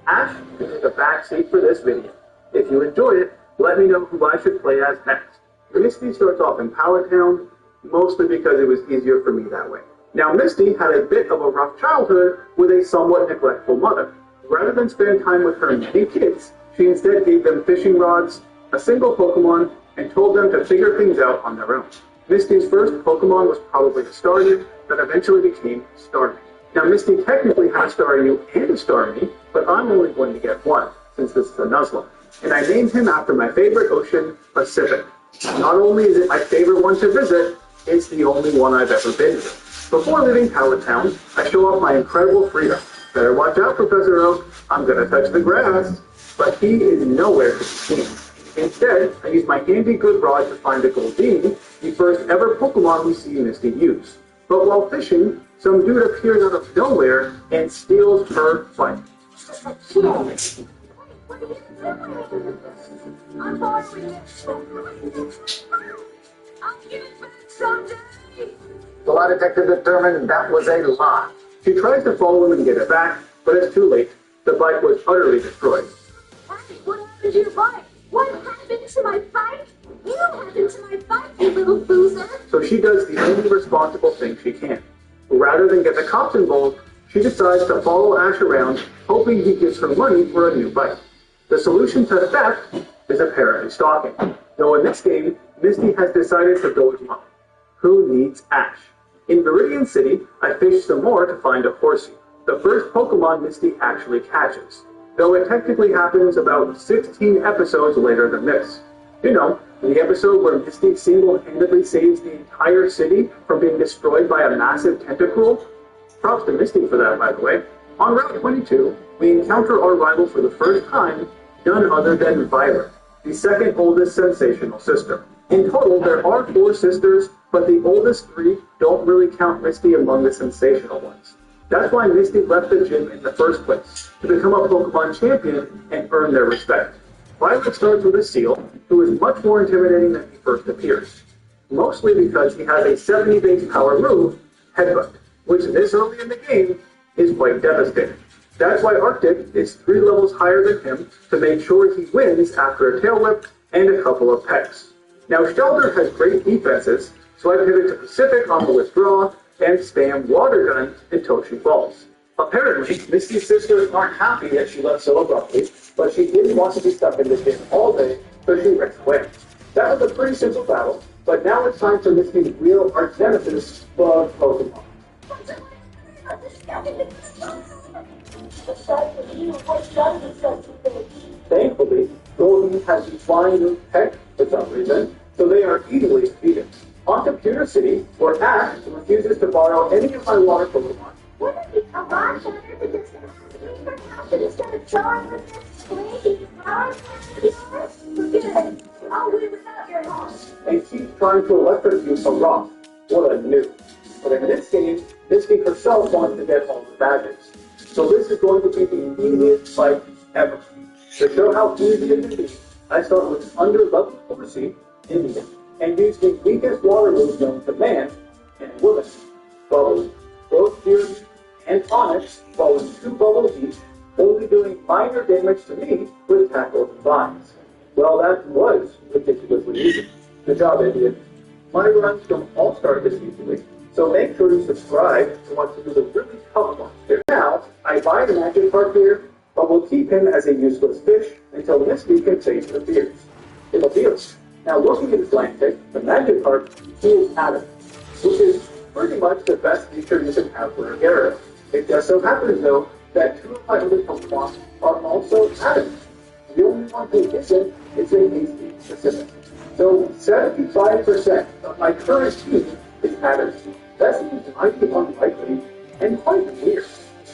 Ash can take a backseat for this video. If you enjoy it, let me know who I should play as next. Misty starts off in Pallet Town, mostly because it was easier for me that way. Now, Misty had a bit of a rough childhood with a somewhat neglectful mother. Rather than spend time with her many kids, she instead gave them fishing rods, a single Pokemon, and told them to figure things out on their own. Misty's first Pokemon was probably a Staryu, that eventually became Starmie. Now, Misty technically has Staryu and a Starmie, but I'm only going to get one, since this is a Nuzlocke. And I named him after my favorite ocean, Pacific. Not only is it my favorite one to visit, it's the only one I've ever been to. Before leaving Pallet Town, I show off my incredible freedom. Better watch out, Professor Oak. I'm going to touch the grass. But he is nowhere to be seen. Instead, I use my handy good rod to find a Goldeen, the first ever Pokemon we see Misty use. But while fishing, some dude appears out of nowhere and steals her fight. The lie detector determined that was a lie. She tries to follow him and get it back, but it's too late. The bike was utterly destroyed. Hey, what happened to your bike? What happened to my bike? You happened to my bike, you little boozer. So she does the only responsible thing she can. Rather than get the cops involved, she decides to follow Ash around, hoping he gives her money for a new bike. The solution to theft is apparently stalking. Though in this game, Misty has decided to go it alone. Who needs Ash? In Viridian City, I fished some more to find a horsey, the first Pokemon Misty actually catches, though it technically happens about 16 episodes later than this. You know, the episode where Misty single-handedly saves the entire city from being destroyed by a massive tentacruel? Props to Misty for that, by the way. On Route 22, we encounter our rival for the first time, none other than Violet, the second oldest sensational sister. In total, there are 4 sisters, but the oldest 3 don't really count Misty among the sensational ones. That's why Misty left the gym in the first place, to become a Pokemon champion and earn their respect. Violet starts with a Seal, who is much more intimidating than he first appears, mostly because he has a 70 base power move, Headbutt, which this early in the game is quite devastating. That's why Arctic is 3 levels higher than him to make sure he wins after a Tail Whip and a couple of pecks. Now Shelter has great defenses, so I pivot to Pacific on the withdraw and spam Water Gun until she falls. Apparently, Misty's sisters aren't happy that she left so abruptly, but she didn't want to be stuck in this game all day, so she ran away. That was a pretty simple battle, but now it's time for Misty's real arch nemesis, Bug Pokemon. Thankfully, Goldie has the flying move Peck for some reason, so they are easily defeated. On Computer City, where Ash refuses to borrow any of my water Pokemon. Wouldn't it be a lot better to just leave her house instead of drawing with this crazy flower? Good. I'll live without your help. And keeps trying to electrocute a rock. What a noob. But in this game, Misty herself wants to get all the badges. So this is going to be the easiest fight ever. To show how easy it can be, I start with under-level Horsey, Indian, and use the weakest water moves known to man and woman. Bubbles, both Fury and Onyx fall in 2 bubbles each, only doing minor damage to me with Tackle and Vines. Well, that was ridiculously easy. Good job, Indian. My runs don't all start this easily, so make sure to subscribe to want to do the really tough ones here. Now, I buy the Magikarp here, but we'll keep him as a useless fish until Misty can face the fears. It'll be us. Now, looking at his Blanket, the Magikarp, he is adamant, which is pretty much the best feature you can have for a Gyarados. It just so happens, though, that 2 of my other Pokemon are also adamant. The only one who isn't is a Hasty Pacific. So 75% of my current team is adamant. That seems mighty unlikely and quite weird.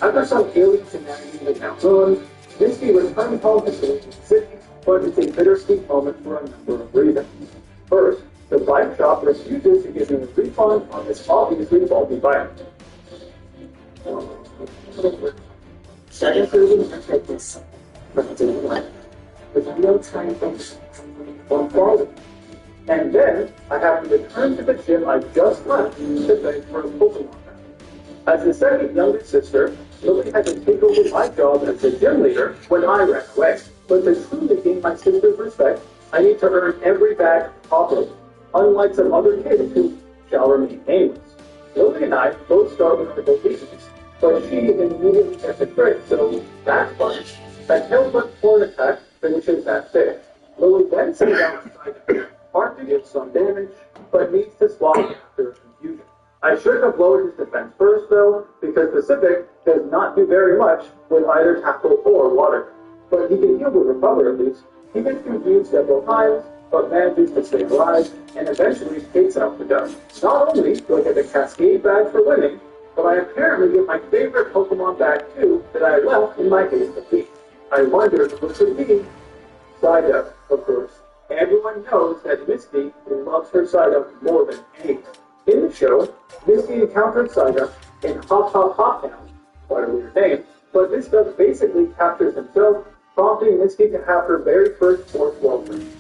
After some alien shenanigans in Mount Ruins, Misty returns home to Silicon City, but it's a bittersweet moment for a number of reasons. First, the bike shop refuses to give me a refund on this obviously faulty bike. Start improving your fitness. But do what? With real-time things. On Friday. And then I have to return to the gym I just left to beg for a Pokemon back. As the second youngest sister, Lily had to take over my job as the gym leader when I ran away. But to truly gain my sister's respect, I need to earn every bag properly, unlike some other kids who shall remain nameless. Lily and I both start with critical weakness, but she immediately gets a crit, so that's fun. That Tailwind Horn attack finishes that stage. Lily then sends out Psyduck, hard to give some damage, but needs to swap after confusion. I should have lowered his defense first, though, because Pacific does not do very much with either Tackle or Water. But he can heal with Recover at least. He gets confused several times, but manages to stay alive, and eventually takes out the duck. Not only do I get the Cascade badge for winning, but I apparently get my favorite Pokemon back too that I left in my case defeat. I wonder who it could be. Psyduck, of course. Everyone knows that Misty loves her Psyduck more than anything. In the show, Misty encountered Psyduck in Hop Hop Hop Town, quite a weird name, but this duck basically captures himself, prompting Misty to have her very first fourth world dream.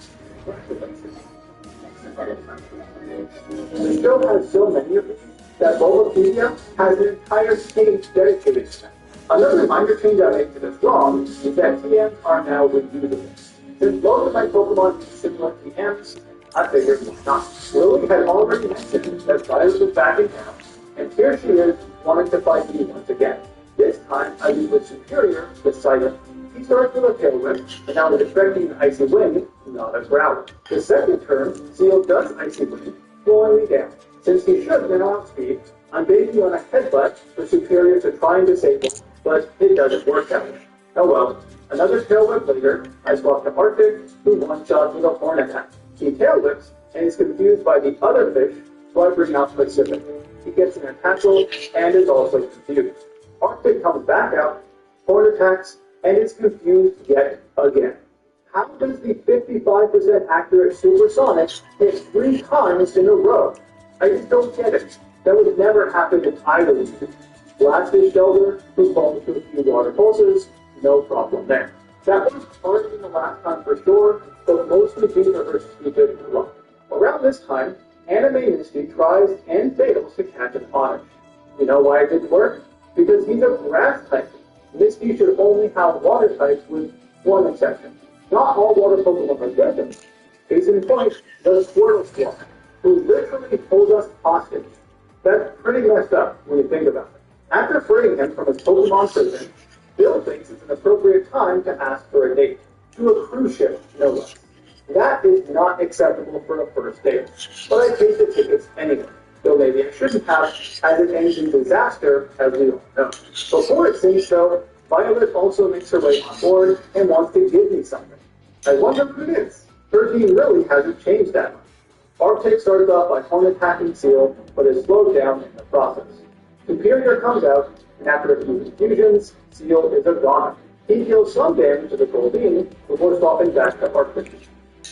The show has so many of these that Bulbapedia has an entire page dedicated to them. Another minor change I made to this ROM is that TMs are now reusable. Since both of my Pokemon use similar TMs, I figured why not. Lily had already mentioned that Violet was back in town, and here she is wanting to fight me once again. This time, I use the superior, the silent. He starts with a tail whip, and now we're expecting an icy wind, not a growl. The second turn, Seal does icy wind, slowing me down. Since he should now outspeed, I'm banking on a headbutt for superior to try and disable, but it doesn't work out. Oh well. Another tail whip later, I swap to Arctic, who one-shots with a horn attack. He tail whips, and is confused by the other fish, so I bring out Pacific. He gets an tackle, and is also confused. Arctic comes back out, horn attacks, and is confused yet again. How does the 55% accurate supersonic hit 3 times in a row? I just don't get it. That would never happen in either of these. Blasted Shelter, who falls to a few water pulses, no problem there. That was harder than the last time for sure, but mostly due to her stupid luck. Around this time, Anime Misty tries and fails to catch an Oddish. You know why it didn't work? Because he's a grass type. Misty should only have water types with one exception. Not all water Pokemon are victims. Case in point, the Squirtle Squad, who literally holds us hostage. That's pretty messed up when you think about it. After freeing him from his Pokemon prison, Bill thinks it's an appropriate time to ask for a date. To a cruise ship, no less. That is not acceptable for a first date, but I take the tickets anyway. Though maybe I shouldn't have, as it ends in disaster, as we all know. Before it sinks though, Violet also makes her way on board and wants to give me something. I wonder who it is. Her team really hasn't changed that much. Arctic started off by horn attacking Seal, but is slowed down in the process. Superior comes out, and after a few confusions, Seal is a goner. He deals some damage to the Goldeen before swapping back to Arctic.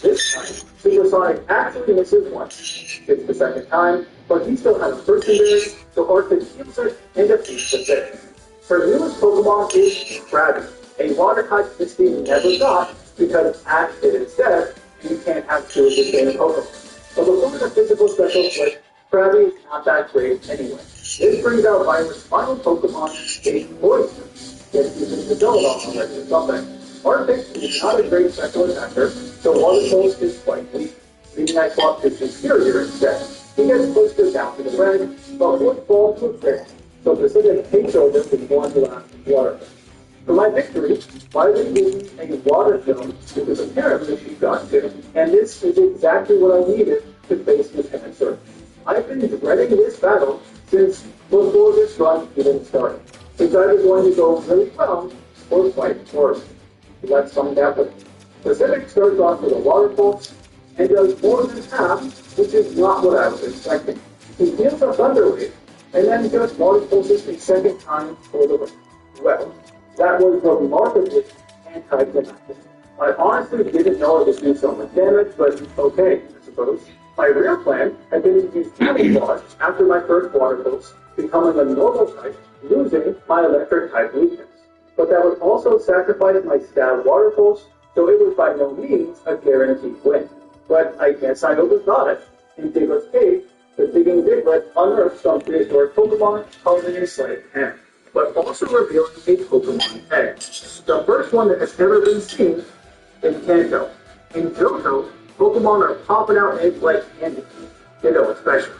This time, Supersonic actually misses once. It's the second time, but he still has a person there, so Arctic heals it and defeats the fish. Her newest Pokemon is Krabby, a water type Misty never got because Ash did instead, and you can't have two of the same Pokemon. But before the physical special flip, Krabby is not that great anyway. This brings out Violet's final Pokemon, a Poison. It's using the Zone already or something. Arctic is not a great special attacker, so Water Pulse is quite weak, leaving I swap to Superior instead. He gets closer down to the red, but would fall to a crit, so Pacific takes over with one last Water Pulse. For my victory, Violet gives me a Water Stone because apparently she got two, and this is exactly what I needed to face this answer. I've been dreading this battle since before this run even started. It's either going to go really well or quite poorly. Let's find out. Pacific starts off with a Water Pulse and does more than half, which is not what I was expecting. He deals a Thunder Wave and then just Water Pulses a second time for the win. Well, that was remarkably anticlimactic. I honestly didn't know it would do so much damage, but okay, I suppose. My real plan had been to use Camouflage after my first Water Pulse, becoming a normal type, losing my electric type weakness. But that would also sacrifice my stab Water Pulse, so it was by no means a guaranteed win. But I guess I overthought it. In Diglett's cave, the digging Diglett unearthed some prehistoric Pokemon, causing a slight panic, but also revealing a Pokemon egg. The first one that has ever been seen in Kanto. In Johto, Pokemon are popping out eggs like candy. Ditto especially.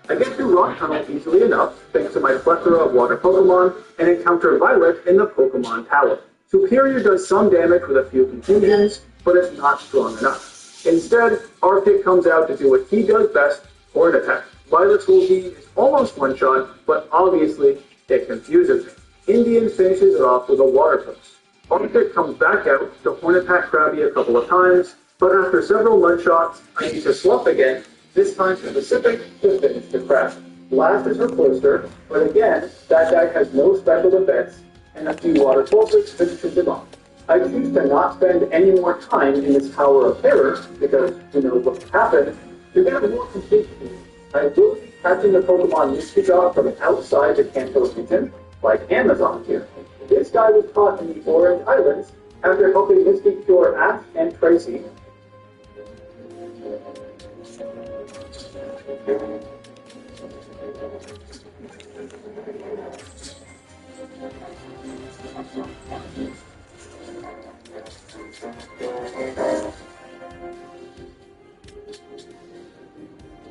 I get through Rock Tunnel easily enough, thanks to my plethora of water Pokemon, and encounter Violet in the Pokemon Tower. Superior does some damage with a few confusions, but it's not strong enough. Instead, Arctic comes out to do what he does best, horn attack. Violet's Volbeat is almost one-shot, but obviously it confuses me. Indian finishes it off with a Water Pulse. Arctic comes back out to horn attack Krabby a couple of times, but after several mud shots, I need to swap again, this time to Pacific to finish the Krabby. Blast is her closer, but again, that guy has no special defense, and a few Water Pulses finishes it off. I choose to not spend any more time in this Tower of Terror, because who knows what will happen, to get a more complete view. I will be catching the Pokemon Misty Drop from outside the Kanto region, like Amazon here. This guy was caught in the Orange Islands after helping Misty cure Ash and Tracy.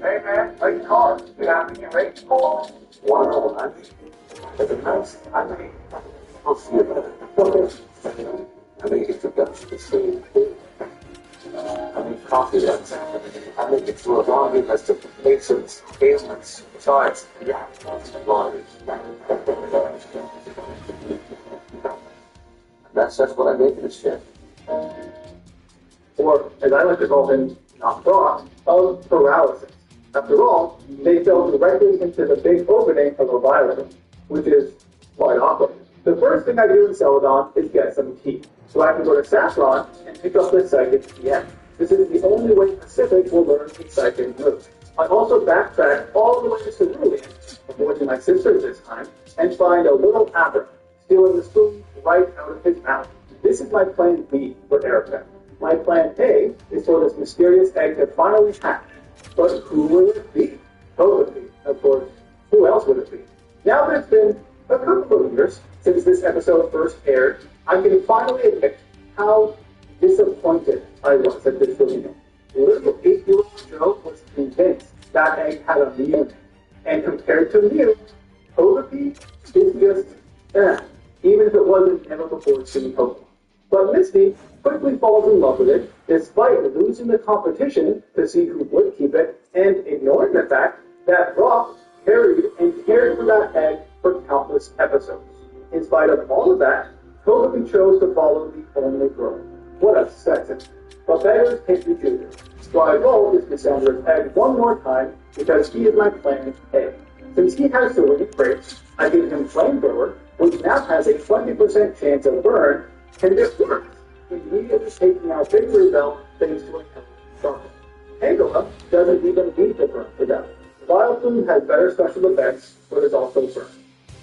Hey man, nice car. You happy you ready? Want to know lunch? I'll see about it. I make introduction to same thing. I make coffee runs. I make it through a laundry list of patients, ailments, charts, laundry. That's what I make this shit. Or, as I like to call them, not thought, of paralysis. After all, they fell directly into the big opening of a violin, which is quite awkward. The first thing I do in Celadon is get some tea, so I can go to Saffron and pick up the psychic TM. This is the only way Pacific will learn the psychic move. I also backtrack all the way to Cerulean, avoiding my sisters this time, and find a little Abra, stealing the spoon right out of his mouth. This is my plan B for Erica. My plan A is for this mysterious egg to finally hatch. But who will it be? Totally, of course. Who else would it be? Now that it's been a couple of years since this episode first aired, I can finally admit how disappointed I was at this reveal. Little 8-year-old Joe was convinced that egg had a Mew. And compared to Mew, Togepi is just even if it wasn't never before seen Pokemon. But Misty quickly falls in love with it, despite losing the competition to see who would keep it, and ignoring the fact that Brock carried and cared for that egg for countless episodes. In spite of all of that, Togepi chose to follow the only girl. What a sexist. But beggars can't be choosers. So I roll this Cassandra's egg one more time because he is my plan A. Since he has so many traits, I give him Flamethrower, which now has a 20% chance of burn, and it works, immediately taking out Victory Bell thanks to a sharp. Angela doesn't even need to burn to death. Vileplume has better special effects, but is also burn.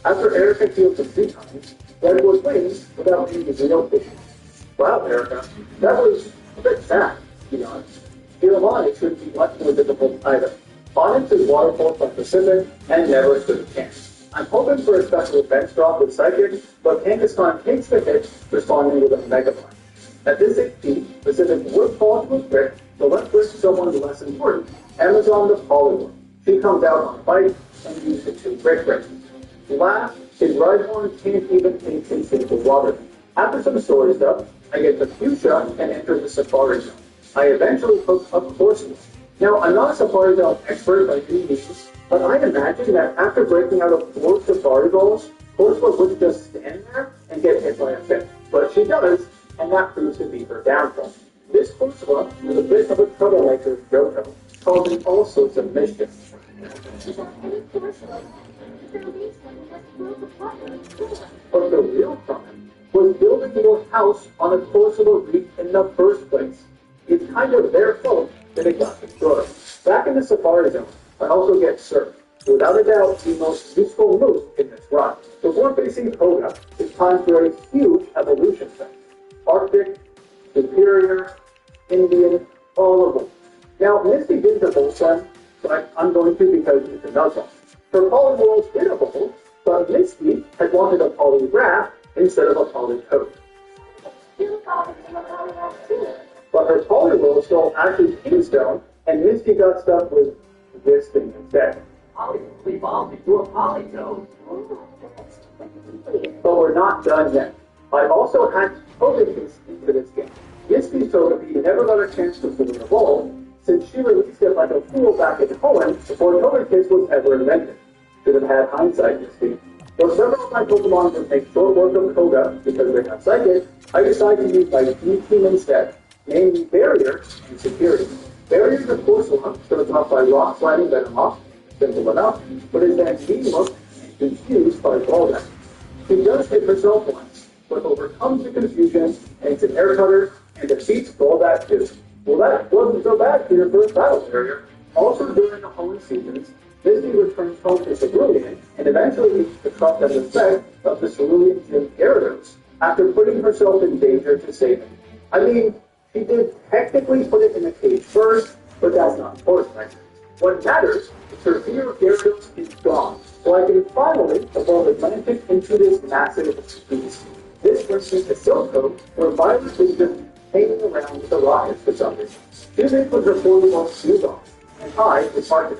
After Erica heals him 3 times, Redwood wins without any real issues. Wow, Erica, that was a bit sad, to be honest. Giovanni should be much more difficult either. Onyx is waterfall from Pacific and never stood a chance. I'm hoping for a special bench drop with Psychic, but Kangaskhan takes the hit, responding with a Mega Punch. At this HP, Pacific would fall to a crit, so let's risk someone less important. Amazon the Polywar. She comes out on fight and uses it to break. Last, his Rhyhorn can't even take a single water. After some story stuff, I get the Fuchsia and enter the Safari Zone. I eventually hook up Corsola. Now, I'm not a Safari Zone expert by any means, but I imagine that after breaking out of 4 Safari Balls, Corsola would just stand there and get hit by a fish. But she does, and that proves to be her downfall. This Corsola is a bit of a troublemaker Johto, causing all sorts of mischief. But the real problem was building your house on a Corsola reef in the first place. It's kind of their fault that it got destroyed. Back in the Safari Zone, I also get Surf, without a doubt the most useful move in this run. Before facing Koga, it's time for a huge evolution phase. Arctic, Superior, Indian, all of them. Now, Misty did the Volt one, but I'm going to because it's a Nuzlocke. Her Poliwhirl did evolve, but Misty had wanted a Poliwrath instead of a Politoed. But her Poliwhirl stole Ash's Kingstone, and Misty got stuck with this thing instead. We evolved into a Politoed. But we're not done yet. I also hacked Togekiss into this game. Misty's Togepi never got a chance to fully evolve, since she released it like a fool back in Hoenn before Togekiss was ever invented. Should have had hindsight, Misty. Though several of my Pokemon would make short work of Koga because they have Psychic, I decided to use my D-Team instead, namely Barrier and Superior. Barrier, of course, starts off by Rock Sliding Venomoth, simple enough, but is then demooked and confused by Golden. She does hit herself once, but overcomes the confusion, makes an Air Cutter, and defeats Golbat too. Well, that wasn't so bad for your first battle, Barrier. Also during the Hoenn seasons, Misty returns home to Cerulean and eventually gets the trust and respect of the Cerulean Gym Gyarados after putting herself in danger to save it. I mean, she did technically put it in the cage first, but that's not important, right? What matters is her fear of Gyarados is gone, so I can finally evolve Atlantic into this massive beast. This brings me to Silco, where Violet is just hanging around with the Rockets for some reason. Tuesday was reported on Suzon, and I is Arctic.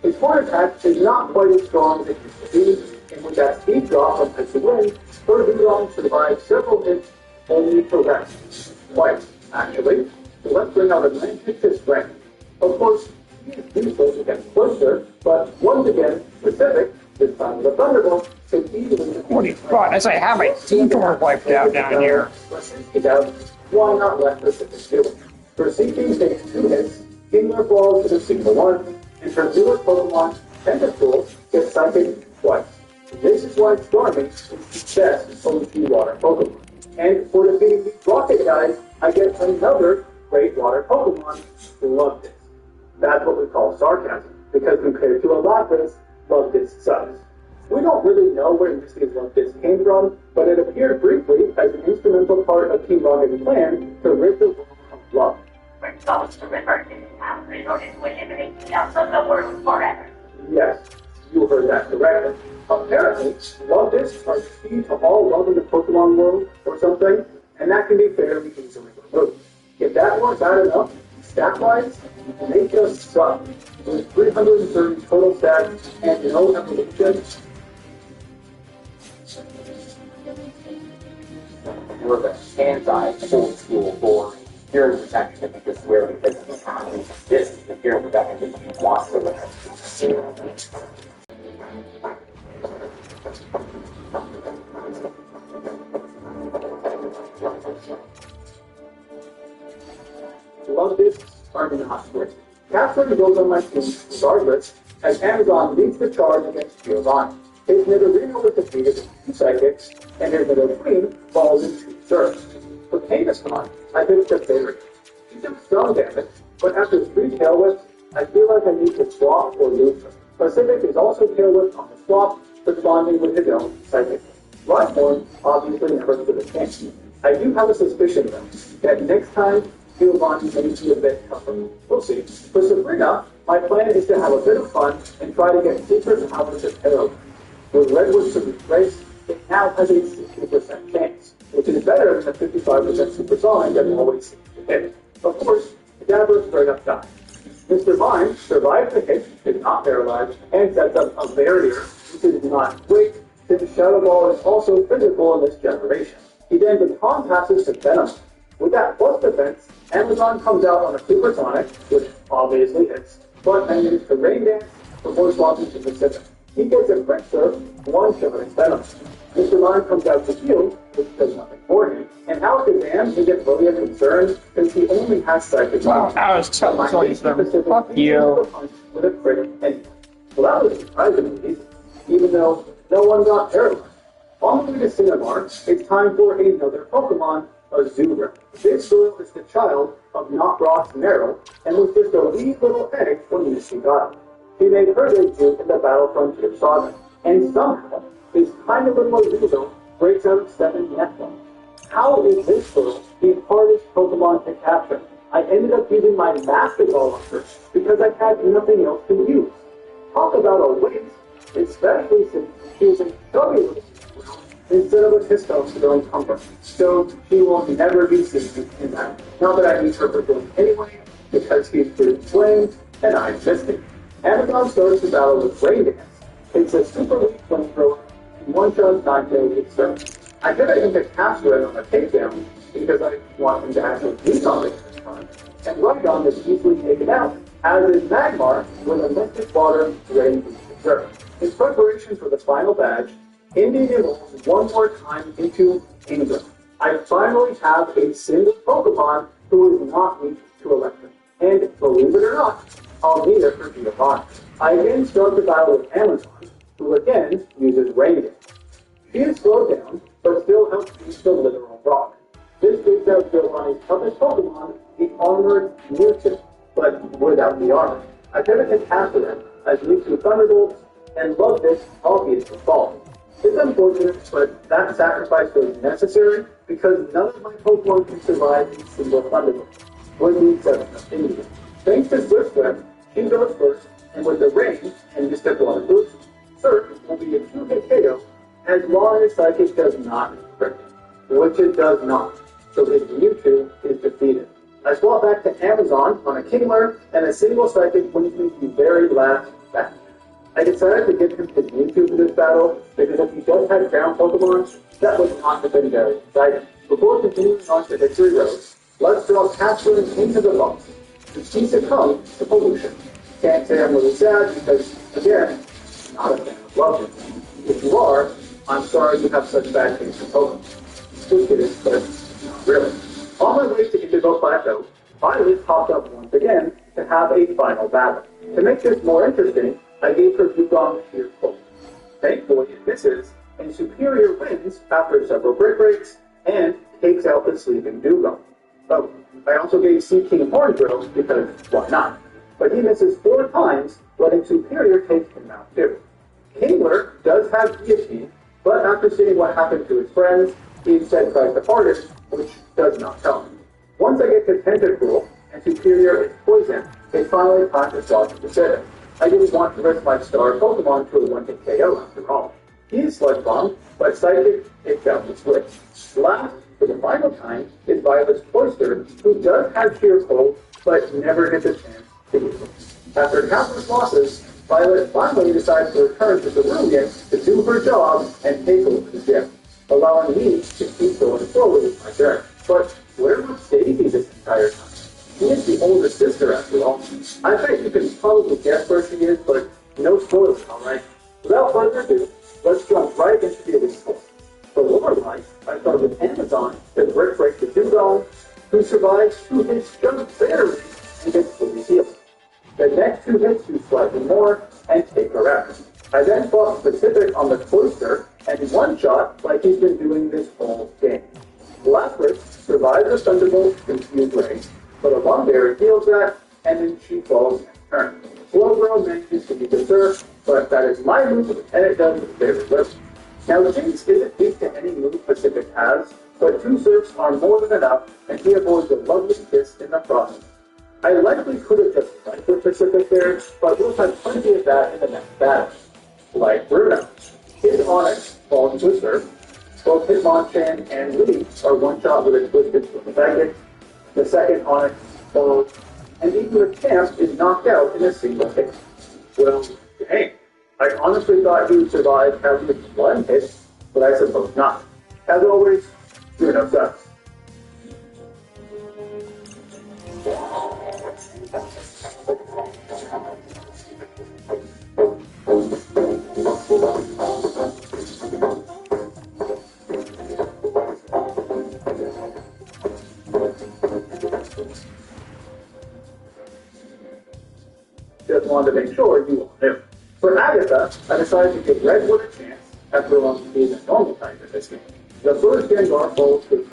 His horn attack is not quite as strong as it used to be. and with that speed drop from pitch to wind, Bergeron survived several hits only to rest. Twice, actually. So let's bring out a nice hit to strength. Of course, these folks against Closer, but once again, Pacific, this time with a Thunderbolt, could easily... What are you thought? As I have my detour wiped out down here. Why not let Pacific do it? For Seeking takes 2 hits, Kingler falls to the single 1, and for newer Pokemon, Tentacool gets Psychic twice. This is why Stormy is the best OG water Pokemon. And for defeating these Rocket guys, I get another great water Pokemon. Love this. That's what we call sarcasm, because compared to a Lapras, Love This sucks. We don't really know where Misty's Love This came from, but it appeared briefly as an instrumental part of King Rocket's plan to rid the world of love. We're going to revert to now in order to eliminate the else of the world forever. Yes, you heard that correctly. Apparently, Love This are key to all love in the Pokemon world or something, and that can be fairly easily removed. If that weren't bad enough, stat-wise, they just suck. With 330 total stats and no evolution. You're the anti old school boring hearing protection because where because this is the hearing protection that you want to live. Love This are not great. Catherine goes on my team regardless, as Amazon leads the charge against Giovanni. His Nidorino was defeated in 2 psychics, and his Nidoqueen falls in 2 surfs. For Kangaskhan, I picked the favorite. He took some damage, but after 3 tail whips, I feel like I need to swap or lose her. Pacific is also tail whipped on the swap, responding with his own psychic. Rhyhorn obviously never stood a chance. I do have a suspicion though, that next time Giovanni may be a bit tougher. We'll see. For Sabrina, my plan is to have a bit of fun and try to get secret powers of Herald. With Redwood to replace, it now has a 60% chance, which is better than the 55% supersonic that always seems to hit. Of course, the Dabber straight up died. Mr. Vine survived the hit, is not paralyzed, and sets up a barrier, which is not quick, since Shadow Ball is also physical in this generation. He then baton passes to Venom. With that plus defense, Amazon comes out on a supersonic, which obviously hits, but manages to rain dance before swapping to Pacific. He gets a quick surf, one-shot his Venom. Mr. Mime comes out to heal, which does nothing for him, and Alakazam isn't really a concern since he only has Psychic. Wow, I was telling them, fuck you. With a crit anyway. Well, that was surprisingly easy, even though no one got paralyzed. On the way to Cinemark, it's time for another Pokemon, Azura. This girl is the child of Knockross Meryl, and was just a wee little egg when Misty got her. She made her debut in the Battle Frontier Saga, and somehow, this tiny little Azura breaks out of 7 Neptune. How is this girl the hardest Pokemon to capture? I ended up using my Master Ball on her because I had nothing else to use. Talk about a waste, especially since she was a chubby instead of a testosterone pumper. So she will never be seen in that. Not that I need her for doing anyway, because he's pretty flamed, and I missed it. Amazon starts the battle with Rain Dance. It's a super weak flamethrower, and one-shot 9-tailed with Surf. I could have into Castro on a takedown, because I want him to actually do something this time, and Rhydon is easily taken out, as is Magmar with a Mystic Water ready to Surf. In preparation for the final badge, Indy evolves one more time into Ingram. I finally have a single Pokemon who is not weak to Electric. And believe it or not, I'll need it for Giovanni. I again start the battle with Amazon, who again uses Rain Dance. She is slowed down, but still helps beat the literal rock. This takes out Giovanni's toughest Pokemon, the Armored Mewtwo, but without the armor. I pivot to Cassidy as Mewtwo Thunderbolts, and Love This obviously falls. It's unfortunate, but that sacrifice was necessary because none of my Pokemon can survive a single Thunderbolt. Would need 7 India. Thanks to Swift Web, she goes first, and with the rain and Mystic Water boost, Surf will be a 2-hit KO as long as Psychic does not crit, which it does not, so his Mewtwo is defeated. I swap back to Amazon on a Kingler, and a single Psychic wins me the very last battle. I decided to give him his Mewtwo for this battle because if he just had ground Pokemon, that would not have been very exciting. Before continuing on to Victory Road, let's draw Catherine into the box. She succumbed to pollution. Can't say I'm really sad because, again, not a fan of love. If you are, I'm sorry you have such bad taste in Pokemon. Just kidding, but not really. On my way to Indigo Plateau, Violet popped up once again to have a final battle. To make this more interesting, I gave her Dugong Sheer Cold. Thankfully, it misses, and Superior wins after several brick breaks and takes out the sleeping Dugong. Oh, I also gave Sea King Hornbill because why not? But he misses 4 times, letting Superior take him out too. Kingler does have Guillotine, but after seeing what happened to his friends, he instead tries the hardest, which does not help. Once I get to Tentacruel and Superior is poisoned, it's finally time to start the Pacific. I didn't want to risk my star Pokemon to a 1-hit KO after all. He is Sludge Bomb, but Psychic takes out the Switch. Last, for the final time, is Violet's Cloyster, who does have Sheer Cold, but never gets a chance to use it. After countless losses, Violet finally decides to return to Cerulean to do her job and take over the gym, allowing me to keep going forward with my journey. But where was Daisy this entire time? She is the older sister after all. I bet you can probably guess where she is, but no spoilers, alright? Without further ado, let's jump right into the Elite Four. For Lorelei, I start with Amazon to brick break the Dugong, who survives 2 hits just barely and gets fully healed. The next 2 hits do slightly more and take her out. I then fought Specific on the Cloister and one-shot like he's been doing this whole game. Lapras survives a Thunderbolt confused Ray, but a Lungberry heals that, and then she falls in turn. Slowbro manages to beat the Surf, but that is my move, and it does very little. Now, Jinx isn't weak to any move Pacific has, but 2 Surfs are more than enough, and he avoids a lovely kiss in the process. I likely could have just fight with Pacific there, but we'll have plenty of that in the next battle. Like Bruno. His Onyx falls to a Surf. Both Hitmonchan and Lee are one-shot with a Twisted Swim Psychic. The second Onyx falls, and even the Champ is knocked out in a single hit. Well, dang. I honestly thought he would survive having just 1 hit, but I suppose not. As always, Bruno sucks. Just wanted to make sure you all knew. For Agatha, I decided to give Redwood a chance after being a normal type in this game. The first Gengar falls to